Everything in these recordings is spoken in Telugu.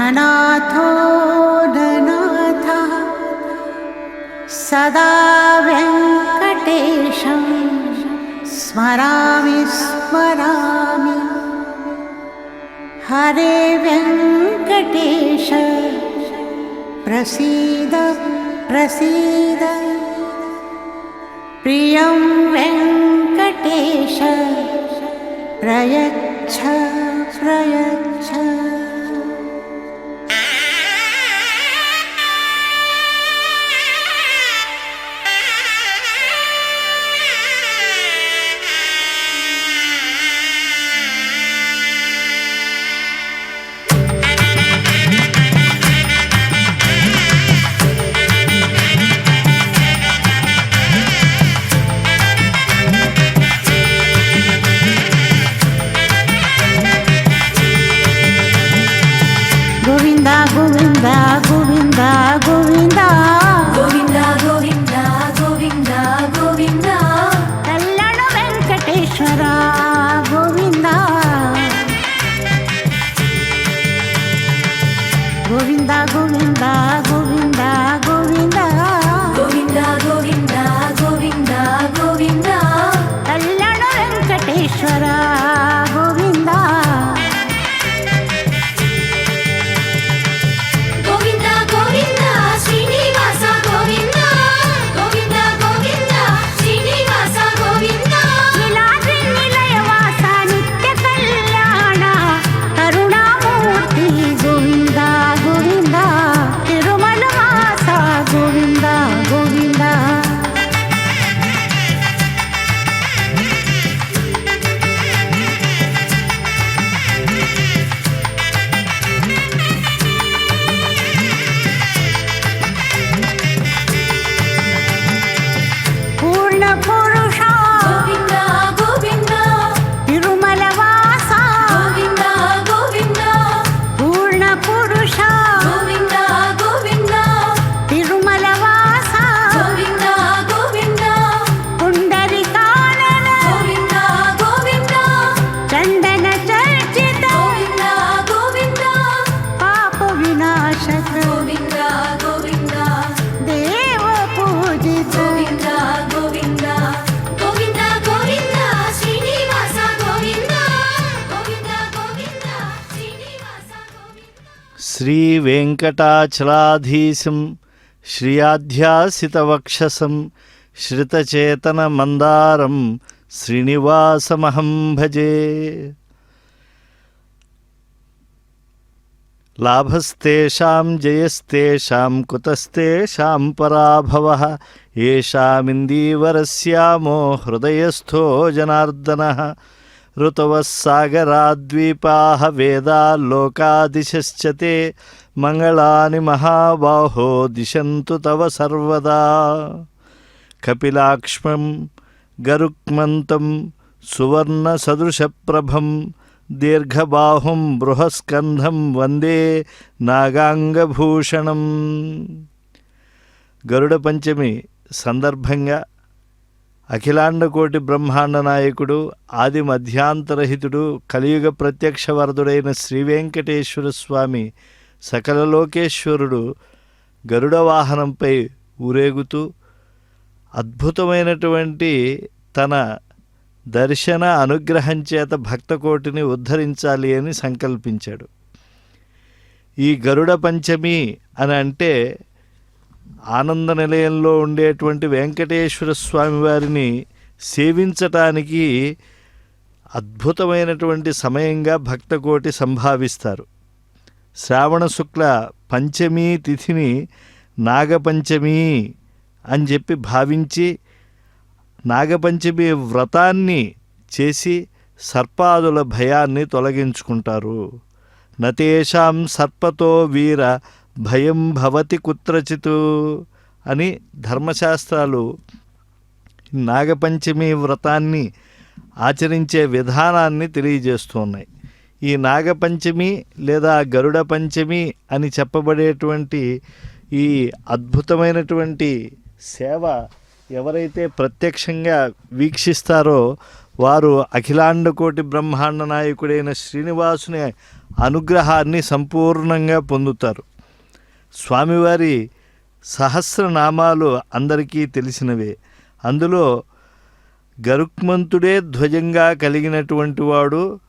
ननाथो ननाथः सदा वेङ्कटेशं स्मरामि स्मरामि। हरे वेङ्कटेश प्रसीद प्रसीद। प्रियं वेङ्कटेश प्रयच्छ प्रयच्छ। గోవింద గోవింద గోవింద గోవింద గోవింద గోవింద గోవింద కళ్యాణ వెంకటేశ్వర గోవింద గోవింద గోవింద గోవింద గోవింద గోవింద గోవింద గోవింద గోవింద కళ్యాణ వెంకటేశ్వర గోవింద గోవింద గోవింద శ్రీనివాస గోవింద గోవింద గోవింద శ్రీనివాస గోవింద నీలాద్రి నిలయవాస నిత్య కళ్యాణ కరుణామూర్తి గోవింద గోవింద తిరుమల వాస గోవింద గోవింద పూర్ణ పురుష గోవింద గోవింద తిరుమల వాస గోవింద గోవింద పూర్ణ పురుష గోవింద గోవింద తిరుమల వాస గోవింద గోవింద పుండరీకానన గోవింద గోవింద చందన చర్చిత గోవింద గోవింద పాప వినాశక గోవింద గోవింద దేవ పూజిత గోవింద గోవింద గోవింద గోవింద శ్రీనివాస గోవింద గోవింద గోవింద శ్రీనివాస గోవింద. శ్రీ వెంకటాచలాధీశం శ్రియాధ్యాసితవక్షసం శ్రితచేతనమందారం శ్రీనివాసమహం భజే. లాభస్తేషాం జయస్తేషాం కుతస్తేషాం పరాభవః ఏషామిందీవరస్యామో హృదయస్థో జనార్దనః. ఋతవః సాగరాద్వీపాః వేదాల్లోకాదిశశ్చ తే మంగళాని మహాబాహో దిశంతు తవ సర్వదా. కపిలాక్ష్మం గరుక్మంతం సువర్ణసదృశప్రభం దీర్ఘబాహుం బృహస్కంధం వందే నాగాంగభూషణం. గరుడ పంచమి సందర్భంగా అఖిలాండకోటి బ్రహ్మాండ నాయకుడు ఆది మధ్యాంతరహితుడు కలియుగ ప్రత్యక్ష వరదుడైన శ్రీ వెంకటేశ్వర స్వామి సకల లోకేశ్వరుడు గరుడ వాహనంపై ఊరేగుతూ అద్భుతమైనటువంటి తన దర్శన అనుగ్రహం చేత భక్తకోటిని ఉద్ధరించాలి అని సంకల్పించాడు. ఈ గరుడ పంచమి అని అంటే ఆనంద నిలయంలో ఉండేటువంటి వెంకటేశ్వర స్వామి వారిని సేవించటానికి అద్భుతమైనటువంటి సమయంగా భక్తకోటి సంభావిస్తారు. శ్రావణ శుక్ల పంచమీ తిథిని నాగపంచమి అని చెప్పి భావించి నాగపంచమి వ్రతాన్ని చేసి సర్పాదుల భయాన్ని తొలగించుకుంటారు. నతేషాం సర్పతో వీర భయం భవతి కుత్రచిత్ అని ధర్మశాస్త్రాలు నాగపంచమి వ్రతాన్ని ఆచరించే విధానాన్ని తెలియజేస్తున్నాయి. ఈ నాగపంచమి లేదా గరుడ పంచమి అని చెప్పబడేటువంటి ఈ అద్భుతమైనటువంటి సేవ ఎవరైతే ప్రత్యక్షంగా వీక్షిస్తారో వారు అఖిలాండకోటి బ్రహ్మాండ నాయకుడైన శ్రీనివాసుని అనుగ్రహాన్ని సంపూర్ణంగా పొందుతారు. స్వామివారి సహస్రనామాలు అందరికీ తెలిసినవే. అందులో గరుక్మంతుడే ధ్వజంగా కలిగినటువంటి వాడు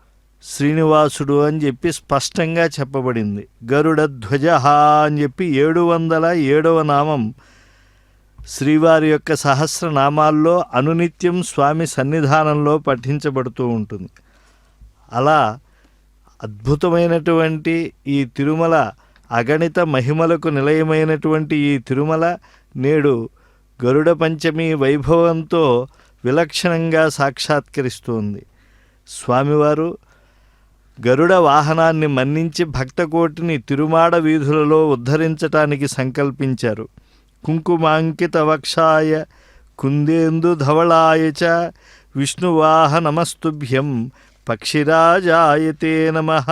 శ్రీనివాసుడు అని చెప్పి స్పష్టంగా చెప్పబడింది. గరుడ ధ్వజ అని చెప్పి 707వ నామం శ్రీవారి యొక్క సహస్రనామాల్లో అనునిత్యం స్వామి సన్నిధానంలో పఠించబడుతూ ఉంటుంది. అలా అద్భుతమైనటువంటి ఈ తిరుమల, అగణిత మహిమలకు నిలయమైనటువంటి ఈ తిరుమల నేడు గరుడ పంచమి వైభవంతో విలక్షణంగా సాక్షాత్కరిస్తుంది. స్వామివారు గరుడ వాహనాన్ని మన్నించి భక్తకోటిని తిరుమాడ వీధులలో ఉద్ధరించటానికి సంకల్పించారు. కుంకుమాంకిత వక్షాయ కుందేందు ధవళాయ చ విష్ణువాహ నమస్తుభ్యం పక్షిరాజాయతే నమః.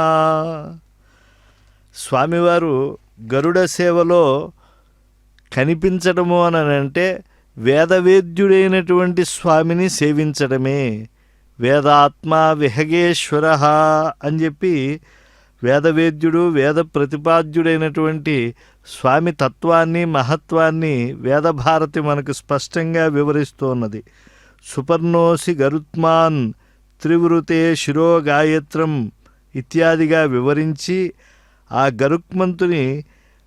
స్వామివారు గరుడ సేవలో కనిపించడము అని అంటే వేదవేద్యుడైనటువంటి స్వామిని సేవించడమే. వేదాత్మ విహగేశ్వర అని చెప్పి వేదవేద్యుడు, వేద ప్రతిపాద్యుడైనటువంటి స్వామి తత్వాన్ని, మహత్వాన్ని వేదభారతి మనకు స్పష్టంగా వివరిస్తున్నది. సుపర్ణోసి గరుత్మాన్ త్రివృతే శిరో గాయత్రం ఇత్యాదిగా వివరించి ఆ గరుక్మంతుని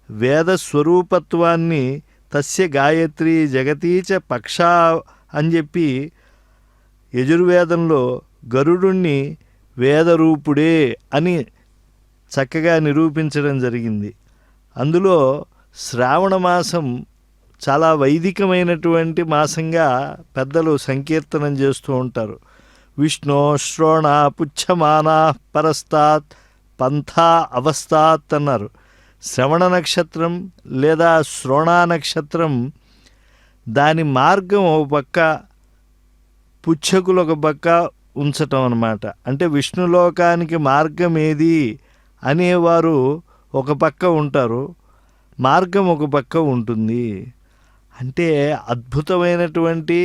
వేద స్వరూపత్వాన్ని తస్య గాయత్రి జగతీచ పక్ష అని చెప్పి యజుర్వేదంలో గరుడుణ్ణి వేదరూపుడే అని చక్కగా నిరూపించడం జరిగింది. అందులో శ్రావణ మాసం చాలా వైదికమైనటువంటి మాసంగా పెద్దలు సంకీర్తనం చేస్తూ ఉంటారు. విష్ణో శ్రోణ పుచ్చమానా పరస్తాత్ పంథా అవస్థాత్ అన్నారు. శ్రవణ నక్షత్రం లేదా శ్రోణ నక్షత్రం దాని మార్గం ఒక పక్క, పుచ్చకులు ఒక పక్క ఉంచటం అన్నమాట. అంటే విష్ణులోకానికి మార్గం ఏది అనేవారు ఒక పక్క ఉంటారు, మార్గం ఒక పక్క ఉంటుంది. అంటే అద్భుతమైనటువంటి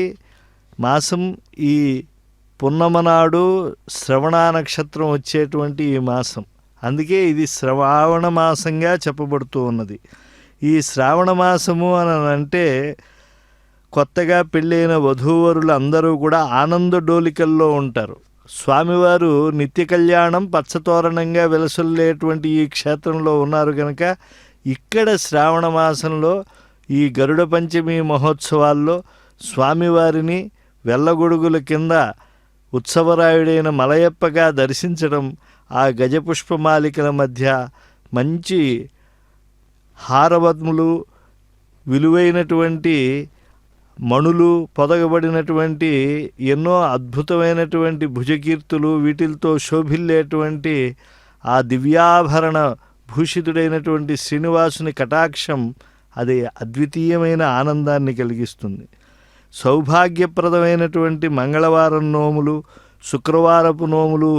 మాసం ఈ పున్నమనాడు శ్రవణ నక్షత్రం వచ్చేటువంటి ఈ మాసం. అందుకే ఇది శ్రావణ మాసంగా చెప్పబడుతూ ఉన్నది. ఈ శ్రావణ మాసము అని అంటే కొత్తగా పెళ్ళైన వధూవరులు అందరూ కూడా ఆనంద డోలికల్లో ఉంటారు. స్వామివారు నిత్య కళ్యాణం పచ్చతోరణంగా వెలసల్లేటువంటి ఈ క్షేత్రంలో ఉన్నారు కనుక ఇక్కడ శ్రావణ మాసంలో ఈ గరుడ పంచమి మహోత్సవాల్లో స్వామివారిని వెళ్ళగొడుగుల కింద ఉత్సవరాయుడైన మలయప్పగా దర్శించడం, ఆ గజపుష్పమాలికల మధ్య మంచి హారవత్ములు, విలువైనటువంటి మణులు పొదగబడినటువంటి ఎన్నో అద్భుతమైనటువంటి భుజకీర్తులు, వీటితో శోభిల్లేటువంటి ఆ దివ్యాభరణ భూషితుడైనటువంటి శ్రీనివాసుని కటాక్షం అది అద్వితీయమైన ఆనందాన్ని కలిగిస్తుంది. సౌభాగ్యప్రదమైనటువంటి మంగళవారం నోములు, శుక్రవారపు నోములు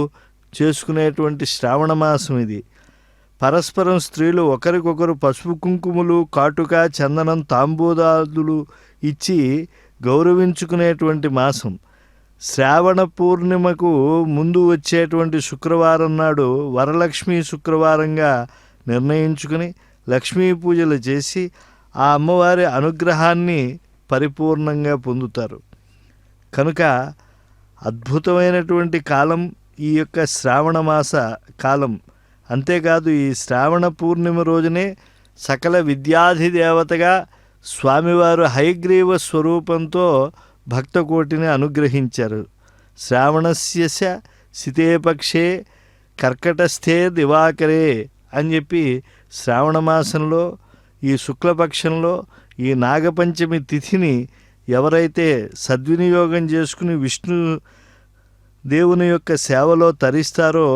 చేసుకునేటువంటి శ్రావణ మాసం ఇది. పరస్పరం స్త్రీలు ఒకరికొకరు పసుపు కుంకుమలు, కాటుక, చందనం, తాంబూలాదులు ఇచ్చి గౌరవించుకునేటువంటి మాసం. శ్రావణ పూర్ణిమకు ముందు వచ్చేటువంటి శుక్రవారం నాడు వరలక్ష్మీ శుక్రవారంగా నిర్ణయించుకుని లక్ష్మీ పూజలు చేసి ఆ అమ్మవారి అనుగ్రహాన్ని పరిపూర్ణంగా పొందుతారు. కనుక అద్భుతమైనటువంటి కాలం ఈ యొక్క శ్రావణ మాస కాలం. అంతేకాదు ఈ శ్రావణ పూర్ణిమ రోజునే సకల విద్యాధిదేవతగా స్వామివారు హయగ్రీవ స్వరూపంతో భక్తకోటిని అనుగ్రహించారు. శ్రావణస్య శితేపక్షే కర్కటస్థే దివాకరే అని చెప్పి శ్రావణ మాసంలో ఈ శుక్లపక్షంలో ఈ నాగపంచమి తిథిని ఎవరైతే సద్వినియోగం చేసుకుని విష్ణు దేవుని యొక్క సేవలో తరిస్తారో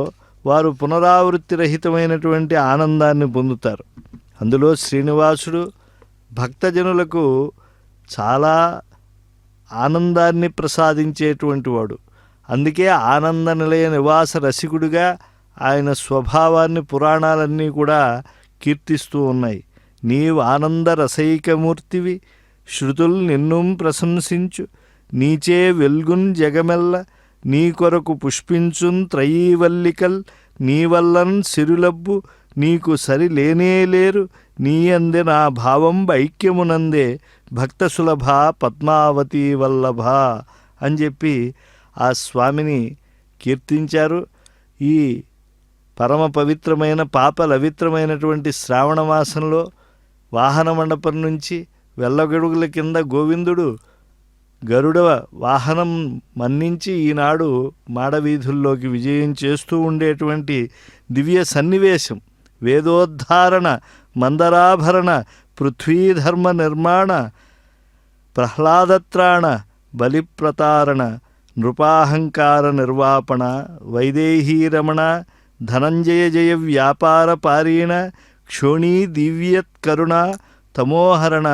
వారు పునరావృత్తి రహితమైనటువంటి ఆనందాన్ని పొందుతారు. అందులో శ్రీనివాసుడు భక్తజనులకు చాలా ఆనందాన్ని ప్రసాదించేటువంటి వాడు. అందుకే ఆనంద నిలయ నివాస రసికుడిగా ఆయన స్వభావాన్ని పురాణాలన్నీ కూడా కీర్తిస్తూ ఉన్నాయి. నీవు ఆనంద రసైకమూర్తివి, శృతుల్ నిన్నుం ప్రశంసించు, నీచే వెల్గున్ జగమెల్ల నీ కొరకు పుష్పించున్ త్రయీవల్లికల్ నీ వల్లన్ సిరులబ్బు నీకు సరి లేనేలేరు నీ అందే నా భావం ఐక్యమునందే భక్త సులభ పద్మావతి వల్లభ అని చెప్పి ఆ స్వామిని కీర్తించారు. ఈ పరమ పవిత్రమైన పాపలవిత్రమైనటువంటి శ్రావణ మాసంలో వాహన మండపం నుంచి వెళ్ళగడుగుల కింద గోవిందుడు గరుడ వాహనం మన్నించి ఈనాడు మాడవీధుల్లోకి విజయం చేస్తూ ఉండేటువంటి దివ్య సన్నివేశం. వేదోద్ధారణ మందరాభరణ పృథ్వీధర్మ నిర్మాణ ప్రహ్లాదత్రాణ బలిప్రతారణ నృపాహంకార నిర్వాపణ వైదేహీరమణ ధనంజయ జయ వ్యాపార పారీణ క్షోణీ దివ్యత్కరుణ తమోహరణ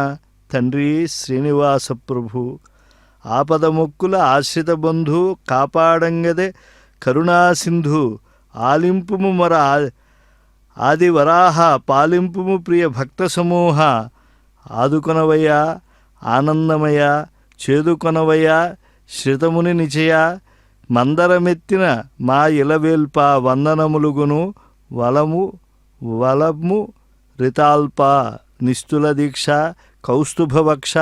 తండ్రి శ్రీనివాస ప్రభు ఆపదమొక్కుల ఆశ్రిత బంధు కాపాడంగదే కరుణాసింధు ఆలింపుము మర ఆదివరాహ పాలింపుము ప్రియ భక్త సమూహ ఆదుకొనవయ ఆనందమయ చేదుకొనవయ శ్రితముని నిచయ మందరమెత్తిన మా ఇలవేల్ప వందనములుగును వలము రితాల్ప నిస్తుల దీక్ష కౌస్తుభవక్ష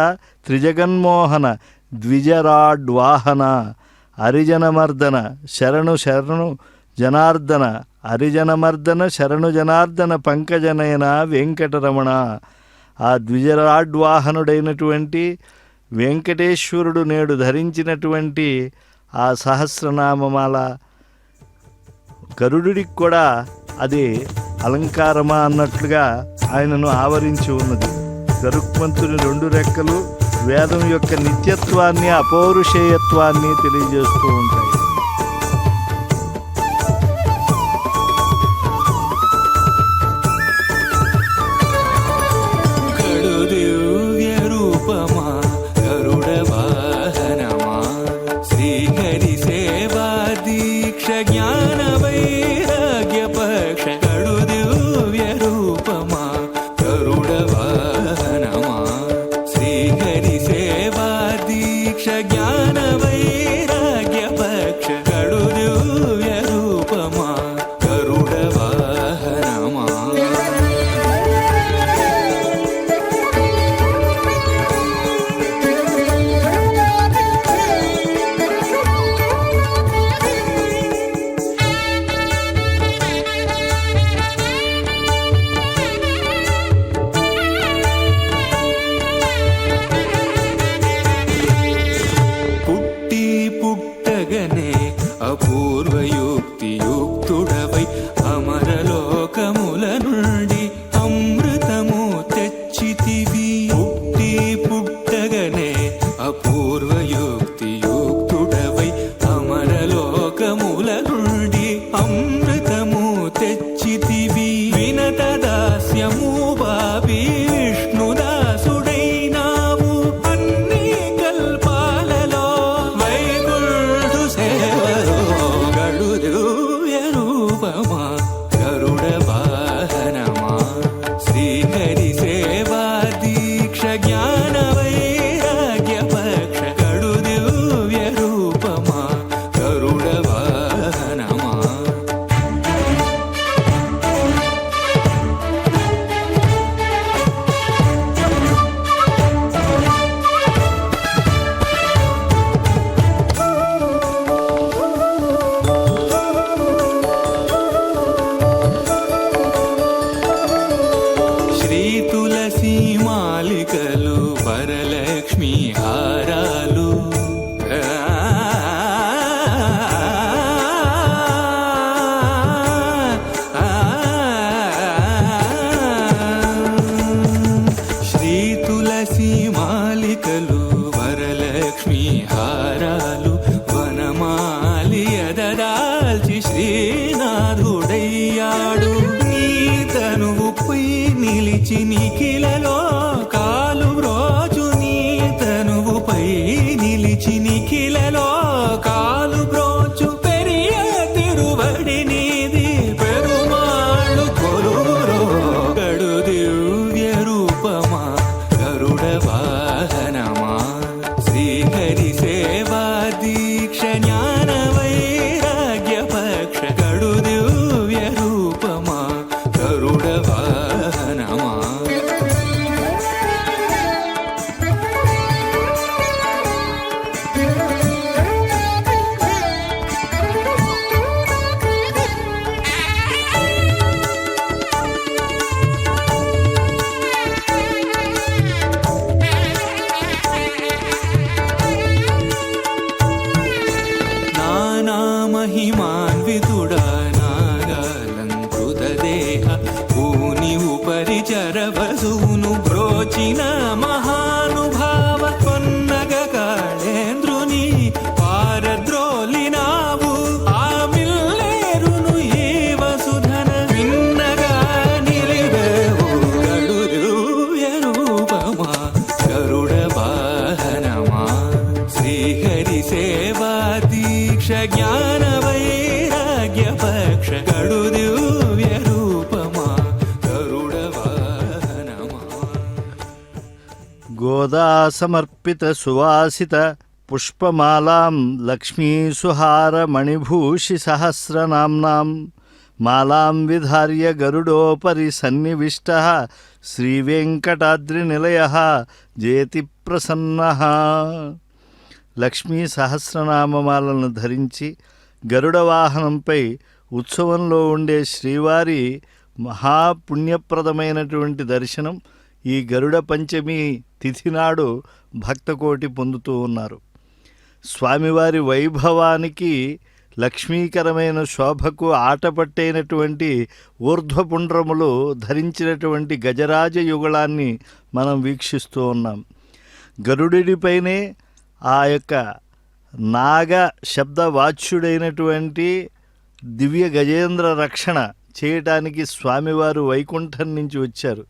త్రిజగన్మోహన ద్విజరాడ్వాహన హరిజనమర్దన శరణు శరణు జనార్దన హరిజనమర్దన శరణు జనార్దన పంకజనయన వెంకటరమణ. ఆ ద్విజరాడ్వాహనుడైనటువంటి వెంకటేశ్వరుడు నేడు ధరించినటువంటి ఆ సహస్రనామమాల గరుడికి కూడా అది అలంకారమా అన్నట్లుగా ఆయనను ఆవరించి ఉన్నది. గరుక్మంతుని 2 రెక్కలు వేదం యొక్క నిత్యత్వాన్ని అపౌరుషేయత్వాన్ని తెలియజేస్తూ ఉంటాయి. శ్రీహరి సేవా దీక్ష జ్ఞానవ శ్రీహరి సేవా దీక్ష జ్ఞాన వైరాగ్య పక్ష గడు దివ్య రూపమా గరుడ వాహనమా. గోదా సమర్పిత సువాసిత పుష్పమాలాం లక్ష్మీసుహార మణిభూషి సహస్రనామ్నాం మాలాం విధార్య గరుడోపరి సన్నివిష్టః శ్రీవేంకటాద్రినిలయః జేతి ప్రసన్నః. లక్ష్మీ సహస్రనామమాలను ధరించి గరుడ వాహనంపై ఉత్సవంలో ఉండే శ్రీవారి మహాపుణ్యప్రదమైనటువంటి దర్శనం ఈ గరుడ పంచమి తిథి నాడు భక్తకోటి పొందుతూ ఉన్నారు. స్వామివారి వైభవానికి లక్ష్మీకరమైన శోభకు ఆటపట్టైనటువంటి ఊర్ధ్వపుండ్రములు ధరించినటువంటి గజరాజ యుగళాన్ని మనం వీక్షిస్తూ ఉన్నాం. గరుడిపైనే ఆ యొక్క నాగ శబ్దవాచ్యుడైనటువంటి దివ్య గజేంద్ర రక్షణ చేయటానికి స్వామివారు వైకుంఠం నుంచి వచ్చారు.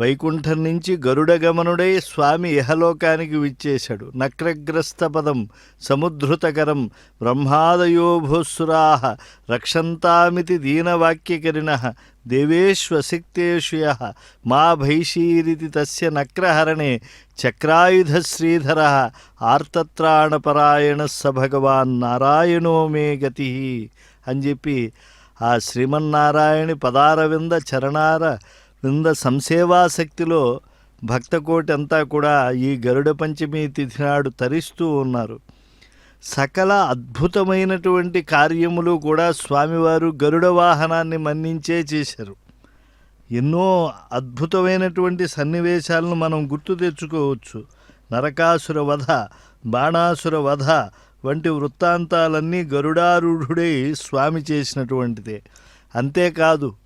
వైకుంఠం నుంచి గరుడగమనుడై స్వామి ఇహలోకానికి విచ్చేశాడు. నక్రగ్రస్త పదం సముద్ధృతకరం బ్రహ్మాదయో భూసురాః రక్షంతామితి దీనవాక్యకరిణః దేవేష్వశక్తేషు యః మా భైషీరితి తస్య నక్రహరణే చక్రాయుధశ్రీధరః ఆర్తత్రాణపరాయణ స భగవాన్ నారాయణో మే గతి అని చెప్పి ఆ శ్రీమన్నారాయణి పదారవింద చరణార వింద సంసేవాశక్తిలో భక్తకోటి అంతా కూడా ఈ గరుడ పంచమి తిథి నాడు తరిస్తూ ఉన్నారు. సకల అద్భుతమైనటువంటి కార్యములు కూడా స్వామివారు గరుడ వాహనాన్ని మన్నించే చేశారు. ఎన్నో అద్భుతమైనటువంటి సన్నివేశాలను మనం గుర్తు తెచ్చుకోవచ్చు. నరకాసుర వధ, బాణాసుర వధ వంటి వృత్తాంతాలన్నీ గరుడారూఢుడై స్వామి చేసినటువంటిదే. అంతేకాదు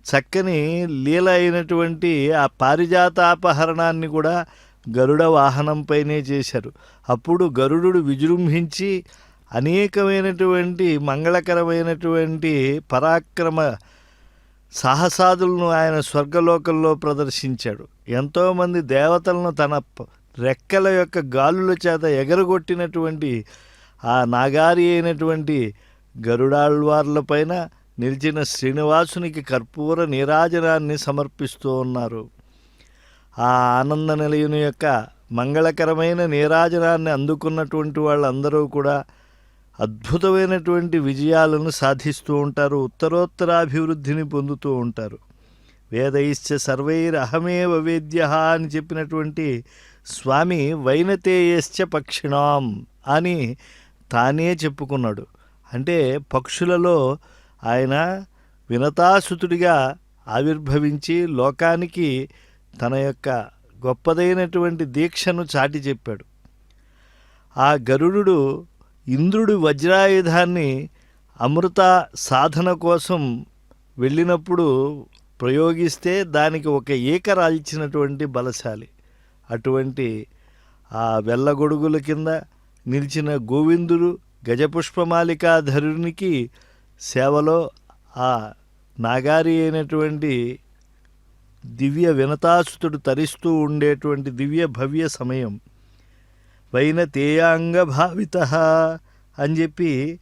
చక్కని లీల అయినటువంటి ఆ పారిజాతాపహరణాన్ని కూడా గరుడ వాహనంపైనే చేశారు. అప్పుడు గరుడు విజృంభించి అనేకమైనటువంటి మంగళకరమైనటువంటి పరాక్రమ సాహసాదులను ఆయన స్వర్గలోకంలో ప్రదర్శించాడు. ఎంతోమంది దేవతలను తన రెక్కల యొక్క గాలుల చేత ఎగరగొట్టినటువంటి ఆ నాగారి అయినటువంటి గరుడాళ్వార్లపైన నిలిచిన శ్రీనివాసునికి కర్పూర నీరాజనాన్ని సమర్పిస్తూ ఉన్నారు. ఆ ఆనంద నిలయుని యొక్క మంగళకరమైన నీరాజనాన్ని అందుకున్నటువంటి వాళ్ళందరూ కూడా అద్భుతమైనటువంటి విజయాలను సాధిస్తూ ఉంటారు. ఉత్తరోత్తరాభివృద్ధిని పొందుతూ ఉంటారు. వేదైశ్చ సర్వైరహమేవ వేద్యః అని చెప్పినటువంటి స్వామి వైనతేయశ్చ పక్షిణాం అని తానే చెప్పుకున్నాడు. అంటే పక్షులలో ఆయన వినతాసుతుడిగా ఆవిర్భవించి లోకానికి తన యొక్క గొప్పదైనటువంటి దీక్షను చాటి చెప్పాడు. ఆ గరుడు ఇంద్రుడి వజ్రాయుధాన్ని అమృత సాధన కోసం వెళ్ళినప్పుడు ప్రయోగిస్తే దానికి ఒక ఈక రాల్చినటువంటి బలశాలి. అటువంటి ఆ వెల్లగొడుగుల కింద నిలిచిన గోవిందుడు గజపుష్పమాలికాధరునికి సేవలో ఆ నాగారి అయినటువంటి దివ్య వినతాసుతుడు తరిస్తూ ఉండేటువంటి దివ్య భవ్య సమయం. వైనతేయాంగ భావితః అని చెప్పి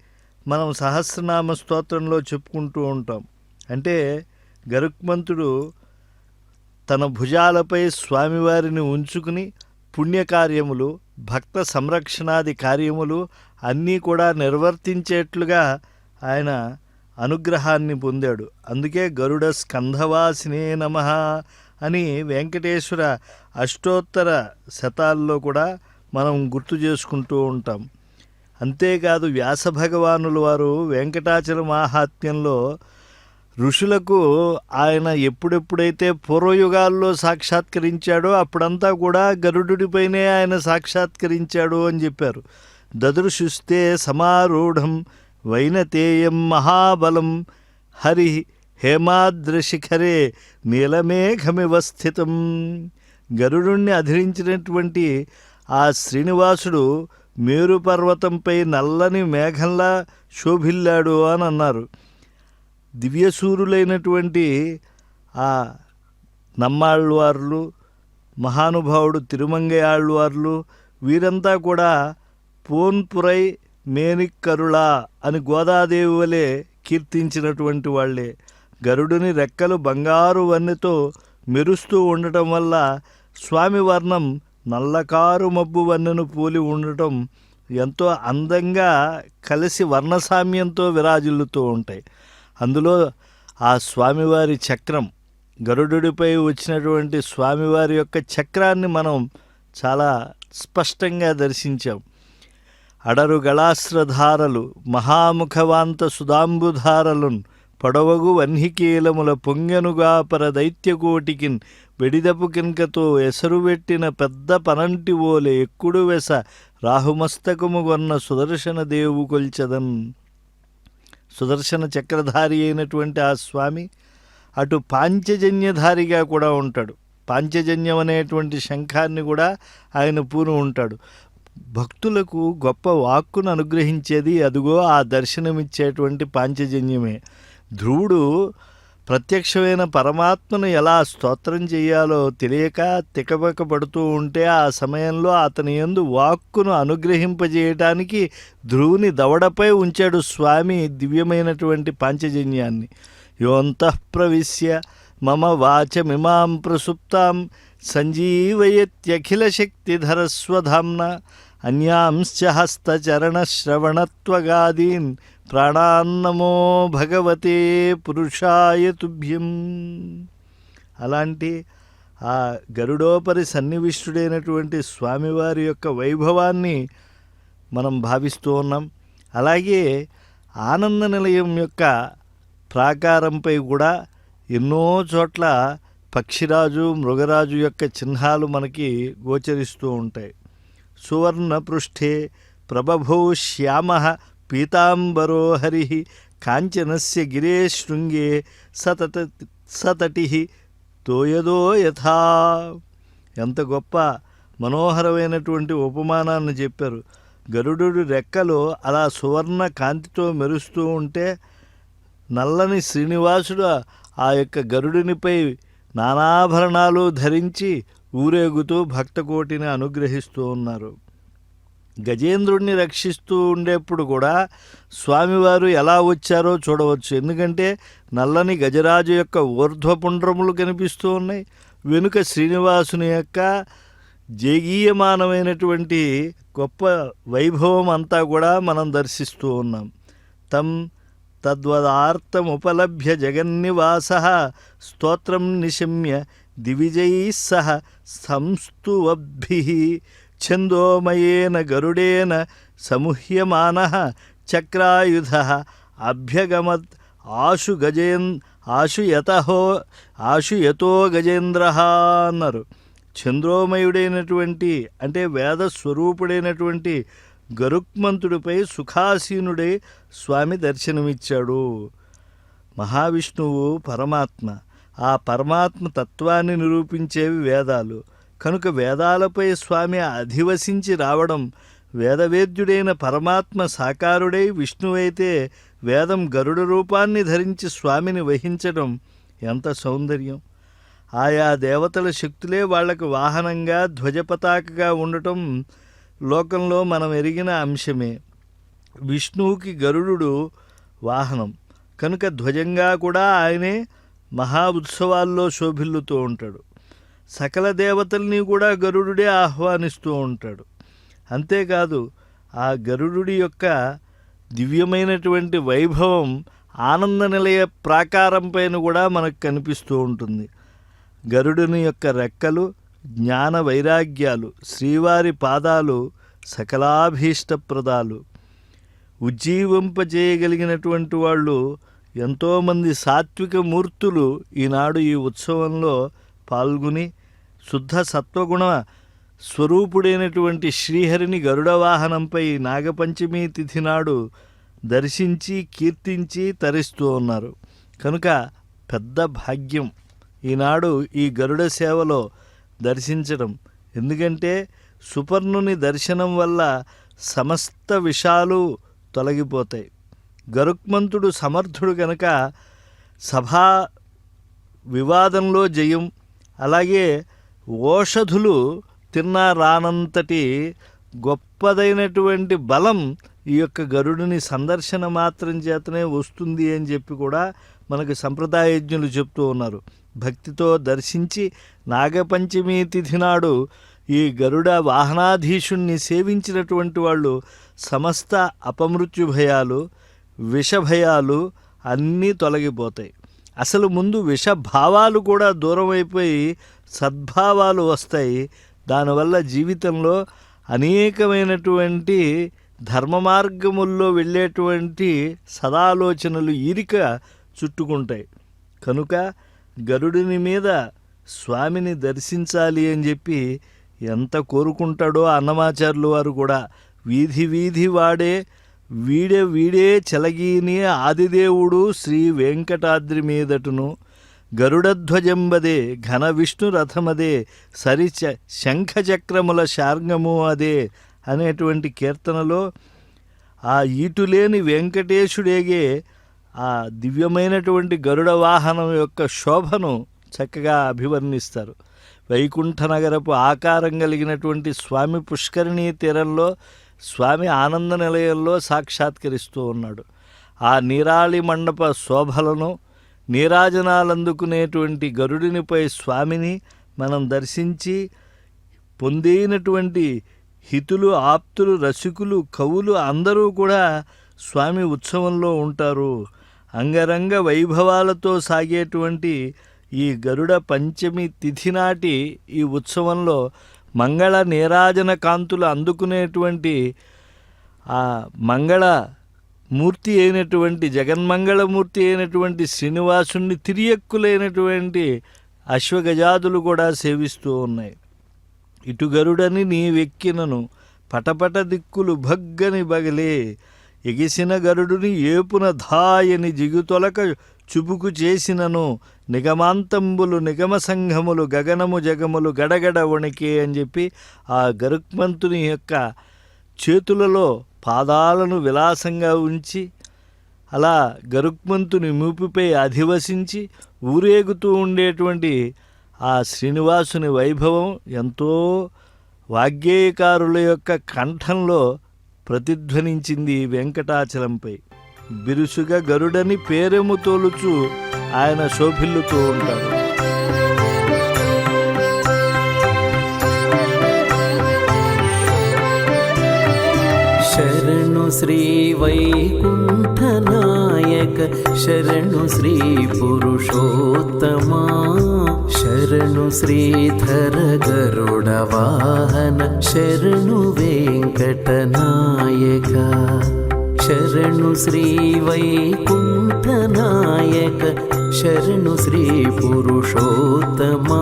మనం సహస్రనామ స్తోత్రంలో చెప్పుకుంటూ ఉంటాం. అంటే గరుక్మంతుడు తన భుజాలపై స్వామివారిని ఉంచుకుని పుణ్యకార్యములు, భక్త సంరక్షణాది కార్యములు అన్నీ కూడా నిర్వర్తించేట్లుగా ఆయన అనుగ్రహాన్ని పొందాడు. అందుకే గరుడ స్కంధవాసినే నమః అని వెంకటేశ్వర అష్టోత్తర శతాల్లో కూడా మనం గుర్తు చేసుకుంటూ ఉంటాం. అంతేకాదు వ్యాస భగవానుల వారు వెంకటాచల మాహాత్మ్యంలో ఋషులకు ఆయన ఎప్పుడెప్పుడైతే పూర్వయుగాల్లో సాక్షాత్కరించాడో అప్పుడంతా కూడా గరుడుడిపైనే ఆయన సాక్షాత్కరించాడు అని చెప్పారు. దదృశుస్తే సమారూఢం వైనతేయం మహాబలం హరి హేమాద్రశిఖరే నీలమేఘమివ స్థితం. గరుడుణ్ణి అధిరించినటువంటి ఆ శ్రీనివాసుడు మేరు పర్వతంపై నల్లని మేఘంలా శోభిల్లాడు అని అన్నారు. దివ్యసూరులైనటువంటి ఆ నమ్మాళ్ళవార్లు, మహానుభావుడు తిరుమంగయాళ్ళవార్లు వీరంతా కూడా పోన్పురై మేనిక్కరుళా అని గోదాదేవి వలె కీర్తించినటువంటి వాళ్ళే. గరుడుని రెక్కలు బంగారు వన్నెతో మెరుస్తూ ఉండటం వల్ల స్వామి వర్ణం నల్లకారు మబ్బు వన్నెను పోలి ఉండటం ఎంతో అందంగా కలిసి వర్ణసామ్యంతో విరాజిల్లుతూ ఉంటాయి. అందులో ఆ స్వామివారి చక్రం, గరుడుడిపై వచ్చినటువంటి స్వామివారి యొక్క చక్రాన్ని మనం చాలా స్పష్టంగా దర్శించాం. అడరు గళాశ్రధారలు మహాముఖవాంత సుధాంబుధారలున్ పొడవగు వన్హికీలముల పొంగెనుగా పరదైత్యకోటికిన్ వెడిదపు కింకతో ఎసరువెట్టిన పెద్ద పనంటి ఓలె ఎక్కుడు వెస రాహుమస్తకము గొన్న సుదర్శన దేవు కొల్చెదన్. సుదర్శన చక్రధారి అయినటువంటి ఆ స్వామి అటు పాంచజన్యధారిగా కూడా ఉంటాడు. పాంచజన్యం అనేటువంటి శంఖాన్ని కూడా ఆయన పూను ఉంటాడు. భక్తులకు గొప్ప వాక్కును అనుగ్రహించేది అదుగో ఆ దర్శనమిచ్చేటువంటి పాంచజన్యమే. ధ్రువుడు ప్రత్యక్షమైన పరమాత్మను ఎలా స్తోత్రం చేయాలో తెలియక తికమక పడుతూ ఉంటే ఆ సమయంలో అతని యందు వాక్కును అనుగ్రహింపజేయటానికి ధ్రువుని దవడపై ఉంచాడు స్వామి దివ్యమైనటువంటి పాంచజన్యాన్ని. యోంతః ప్రవిశ్య మమ వాచమిమాం ప్రసుప్తాం సంజీవయత్యఖిల శక్తిధరస్వధామ్న అన్యాంశ్చ హస్తచరణశ్రవణత్వగాదీన్ ప్రాణాన్నమో భగవతే పురుషాయ తుభ్యం. అలాంటి ఆ గరుడోపరి సన్నివిష్టుడైనటువంటి స్వామివారి యొక్క వైభవాన్ని మనం భావిస్తూ ఉన్నాం. అలాగే ఆనంద నిలయం యొక్క ప్రాకారంపై కూడా ఎన్నో చోట్ల పక్షిరాజు మృగరాజు యొక్క చిహ్నాలు మనకి గోచరిస్తూ ఉంటాయి. సువర్ణ పృష్ఠే ప్రభభో శ్యామ పీతాంబరో హరి కాంచనస్య గిరే శృంగే సతటి తోయదో యథా. ఎంత గొప్ప మనోహరమైనటువంటి ఉపమానాన్ని చెప్పారు. గరుడు రెక్కలు అలా సువర్ణ కాంతితో మెరుస్తూ ఉంటే నల్లని శ్రీనివాసుడు ఆ యొక్క గరుడినిపై నానాభరణాలు ధరించి ఊరేగుతూ భక్తకోటిని అనుగ్రహిస్తూ ఉన్నారు. గజేంద్రుడిని రక్షిస్తూ ఉండేప్పుడు కూడా స్వామివారు ఎలా వచ్చారో చూడవచ్చు. ఎందుకంటే నల్లని గజరాజు యొక్క ఊర్ధ్వపుండ్రములు కనిపిస్తూ ఉన్నాయి. వెనుక శ్రీనివాసుని యొక్క జేగీయమానమైనటువంటి గొప్ప వైభవం అంతా కూడా మనం దర్శిస్తూ ఉన్నాం. తద్వదార్థముపలభ్య జగన్నివాస స్తోత్రం నిశమ్య దివిజైః సహ సంస్తువద్భిః ఛందోమయేన గరుడేన సముహ్యమానః చక్రాయుధః అభ్యగమత్ ఆశుయతో గజేంద్రః అన్నారు. చంద్రోమయుడైనటువంటి అంటే వేద స్వరూపుడైనటువంటి గరుక్మంతుడిపై సుఖాసీనుడై స్వామి దర్శనమిచ్చాడు. మహావిష్ణువు పరమాత్మ. ఆ పరమాత్మ తత్వాన్ని నిరూపించేవి వేదాలు. కనుక వేదాలపై స్వామి అధివసించి రావడం, వేదవేద్యుడైన పరమాత్మ సాకారుడై విష్ణువైతే వేదం గరుడ రూపాన్ని ధరించి స్వామిని వహించడం ఎంత సౌందర్యం. ఆయా దేవతల శక్తులే వాళ్లకు వాహనంగా ధ్వజపతాకగా ఉండటం లోకంలో మనం ఎరిగిన అంశమే. విష్ణువుకి గరుడు వాహనం కనుక ధ్వజంగా కూడా ఆయనే మహా ఉత్సవాల్లో శోభిల్లుతూ ఉంటాడు. సకల దేవతల్ని కూడా గరుడే ఆహ్వానిస్తూ ఉంటాడు. అంతేకాదు ఆ గరుడి యొక్క దివ్యమైనటువంటి వైభవం ఆనంద నిలయ ప్రాకారం పైన కూడా మనకు కనిపిస్తూ ఉంటుంది. గరుడుని యొక్క రెక్కలు జ్ఞాన వైరాగ్యాలు, శ్రీవారి పాదాలు సకలాభీష్టప్రదాలు. ఉజ్జీవింపజేయగలిగినటువంటి వాళ్ళు ఎంతోమంది సాత్విక మూర్తులు ఈనాడు ఈ ఉత్సవంలో పాల్గొని శుద్ధ సత్వగుణ స్వరూపుడైనటువంటి శ్రీహరిని గరుడ వాహనంపై నాగపంచమి తిథి నాడు దర్శించి కీర్తించి తరిస్తూ ఉన్నారు. కనుక పెద్ద భాగ్యం ఈనాడు ఈ గరుడ సేవలో దర్శించడం. ఎందుకంటే సుపర్ణుని దర్శనం వల్ల సమస్త విషాలు తొలగిపోతాయి. గరుక్మంతుడు సమర్థుడు కనుక సభా వివాదంలో జయం, అలాగే ఓషధులు తిన్నా రానంతటి గొప్పదైనటువంటి బలం ఈ యొక్క గరుడుని సందర్శన మాత్రం చేతనే వస్తుంది అని చెప్పి కూడా మనకు సంప్రదాయజ్ఞులు చెప్తూ ఉన్నారు. భక్తితో దర్శించి నాగపంచమి తిథి నాడు ఈ గరుడ వాహనాధీశుణ్ణి సేవించినటువంటి వాళ్ళు సమస్త అపమృత్యు భయాలు, విషభయాలు అన్నీ తొలగిపోతాయి. అసలు ముందు విషభావాలు కూడా దూరం అయిపోయి సద్భావాలు వస్తాయి. దానివల్ల జీవితంలో అనేకమైనటువంటి ధర్మ మార్గముల్లో వెళ్ళేటువంటి సదాలోచనలు ఈరిక చుట్టుకుంటాయి. కనుక గరుడిని మీద స్వామిని దర్శించాలి అని చెప్పి ఎంత కోరుకుంటాడో అన్నమాచార్యులు వారు కూడా వీధి వీధి వీడే చెలగీని ఆదిదేవుడు శ్రీ వెంకటాద్రి మీదటును గరుడధ్వజంబదే ఘన విష్ణు రథమదే సరి శంఖచక్రముల శార్ంగము అదే అనేటువంటి కీర్తనలో ఆ ఈటులేని వెంకటేశుడేగే ఆ దివ్యమైనటువంటి గరుడ వాహనం యొక్క శోభను చక్కగా అభివర్ణిస్తారు. వైకుంఠ నగరపు ఆకారం కలిగినటువంటి స్వామి పుష్కరిణీ తీరంలో స్వామి ఆనంద నిలయంలో సాక్షాత్కరిస్తూ ఉన్నాడు. ఆ నీరాళి మండప శోభలను నీరాజనాలందుకునేటువంటి గరుడినిపై స్వామిని మనం దర్శించి పొందినటువంటి హితులు, ఆప్తులు, రసికులు, కవులు అందరూ కూడా స్వామి ఉత్సవంలో ఉంటారు. అంగరంగ వైభవాలతో సాగేటువంటి ఈ గరుడ పంచమి తిథి నాటి ఈ ఉత్సవంలో మంగళ నీరాజన కాంతులు అందుకునేటువంటి ఆ మంగళ మూర్తి అయినటువంటి జగన్మంగళమూర్తి అయినటువంటి శ్రీనివాసుని తిరియక్కులైనటువంటి అశ్వగజాదులు కూడా సేవిస్తూ ఉన్నాయి. ఇటు గరుడని నీవెక్కినను పటపట దిక్కులు భగ్గని బగలే ఎగిసిన గరుడుని ఏపున ధాయని జిగుతొలక చుబుకు చేసినను నిగమాంతంబులు నిగమ సంఘములు గగనము జగములు గడగడ వణికే అని చెప్పి ఆ గరుక్మంతుని యొక్క చేతులలో పాదాలను విలాసంగా ఉంచి అలా గరుక్మంతుని మూపిపై అధివసించి ఊరేగుతూ ఉండేటువంటి ఆ శ్రీనివాసుని వైభవం ఎంతో వాగ్గేయకారుల యొక్క కంఠంలో ప్రతిధ్వనించింది వెంకటాచలంపై. బిరుసుగా గరుడని పేరెము తోలుచు ఆయన శోభిల్లుతూ ఉంటాడు. శరణు శ్రీ వైకుంఠ నాయక శరణు శ్రీ పురుషోత్తమా శరణు శ్రీధర గరుడ వాహన శరణు వెంకట నాయక శరణు శ్రీ వైకుంఠ నాయక శరణు శ్రీ పురుషోత్తమా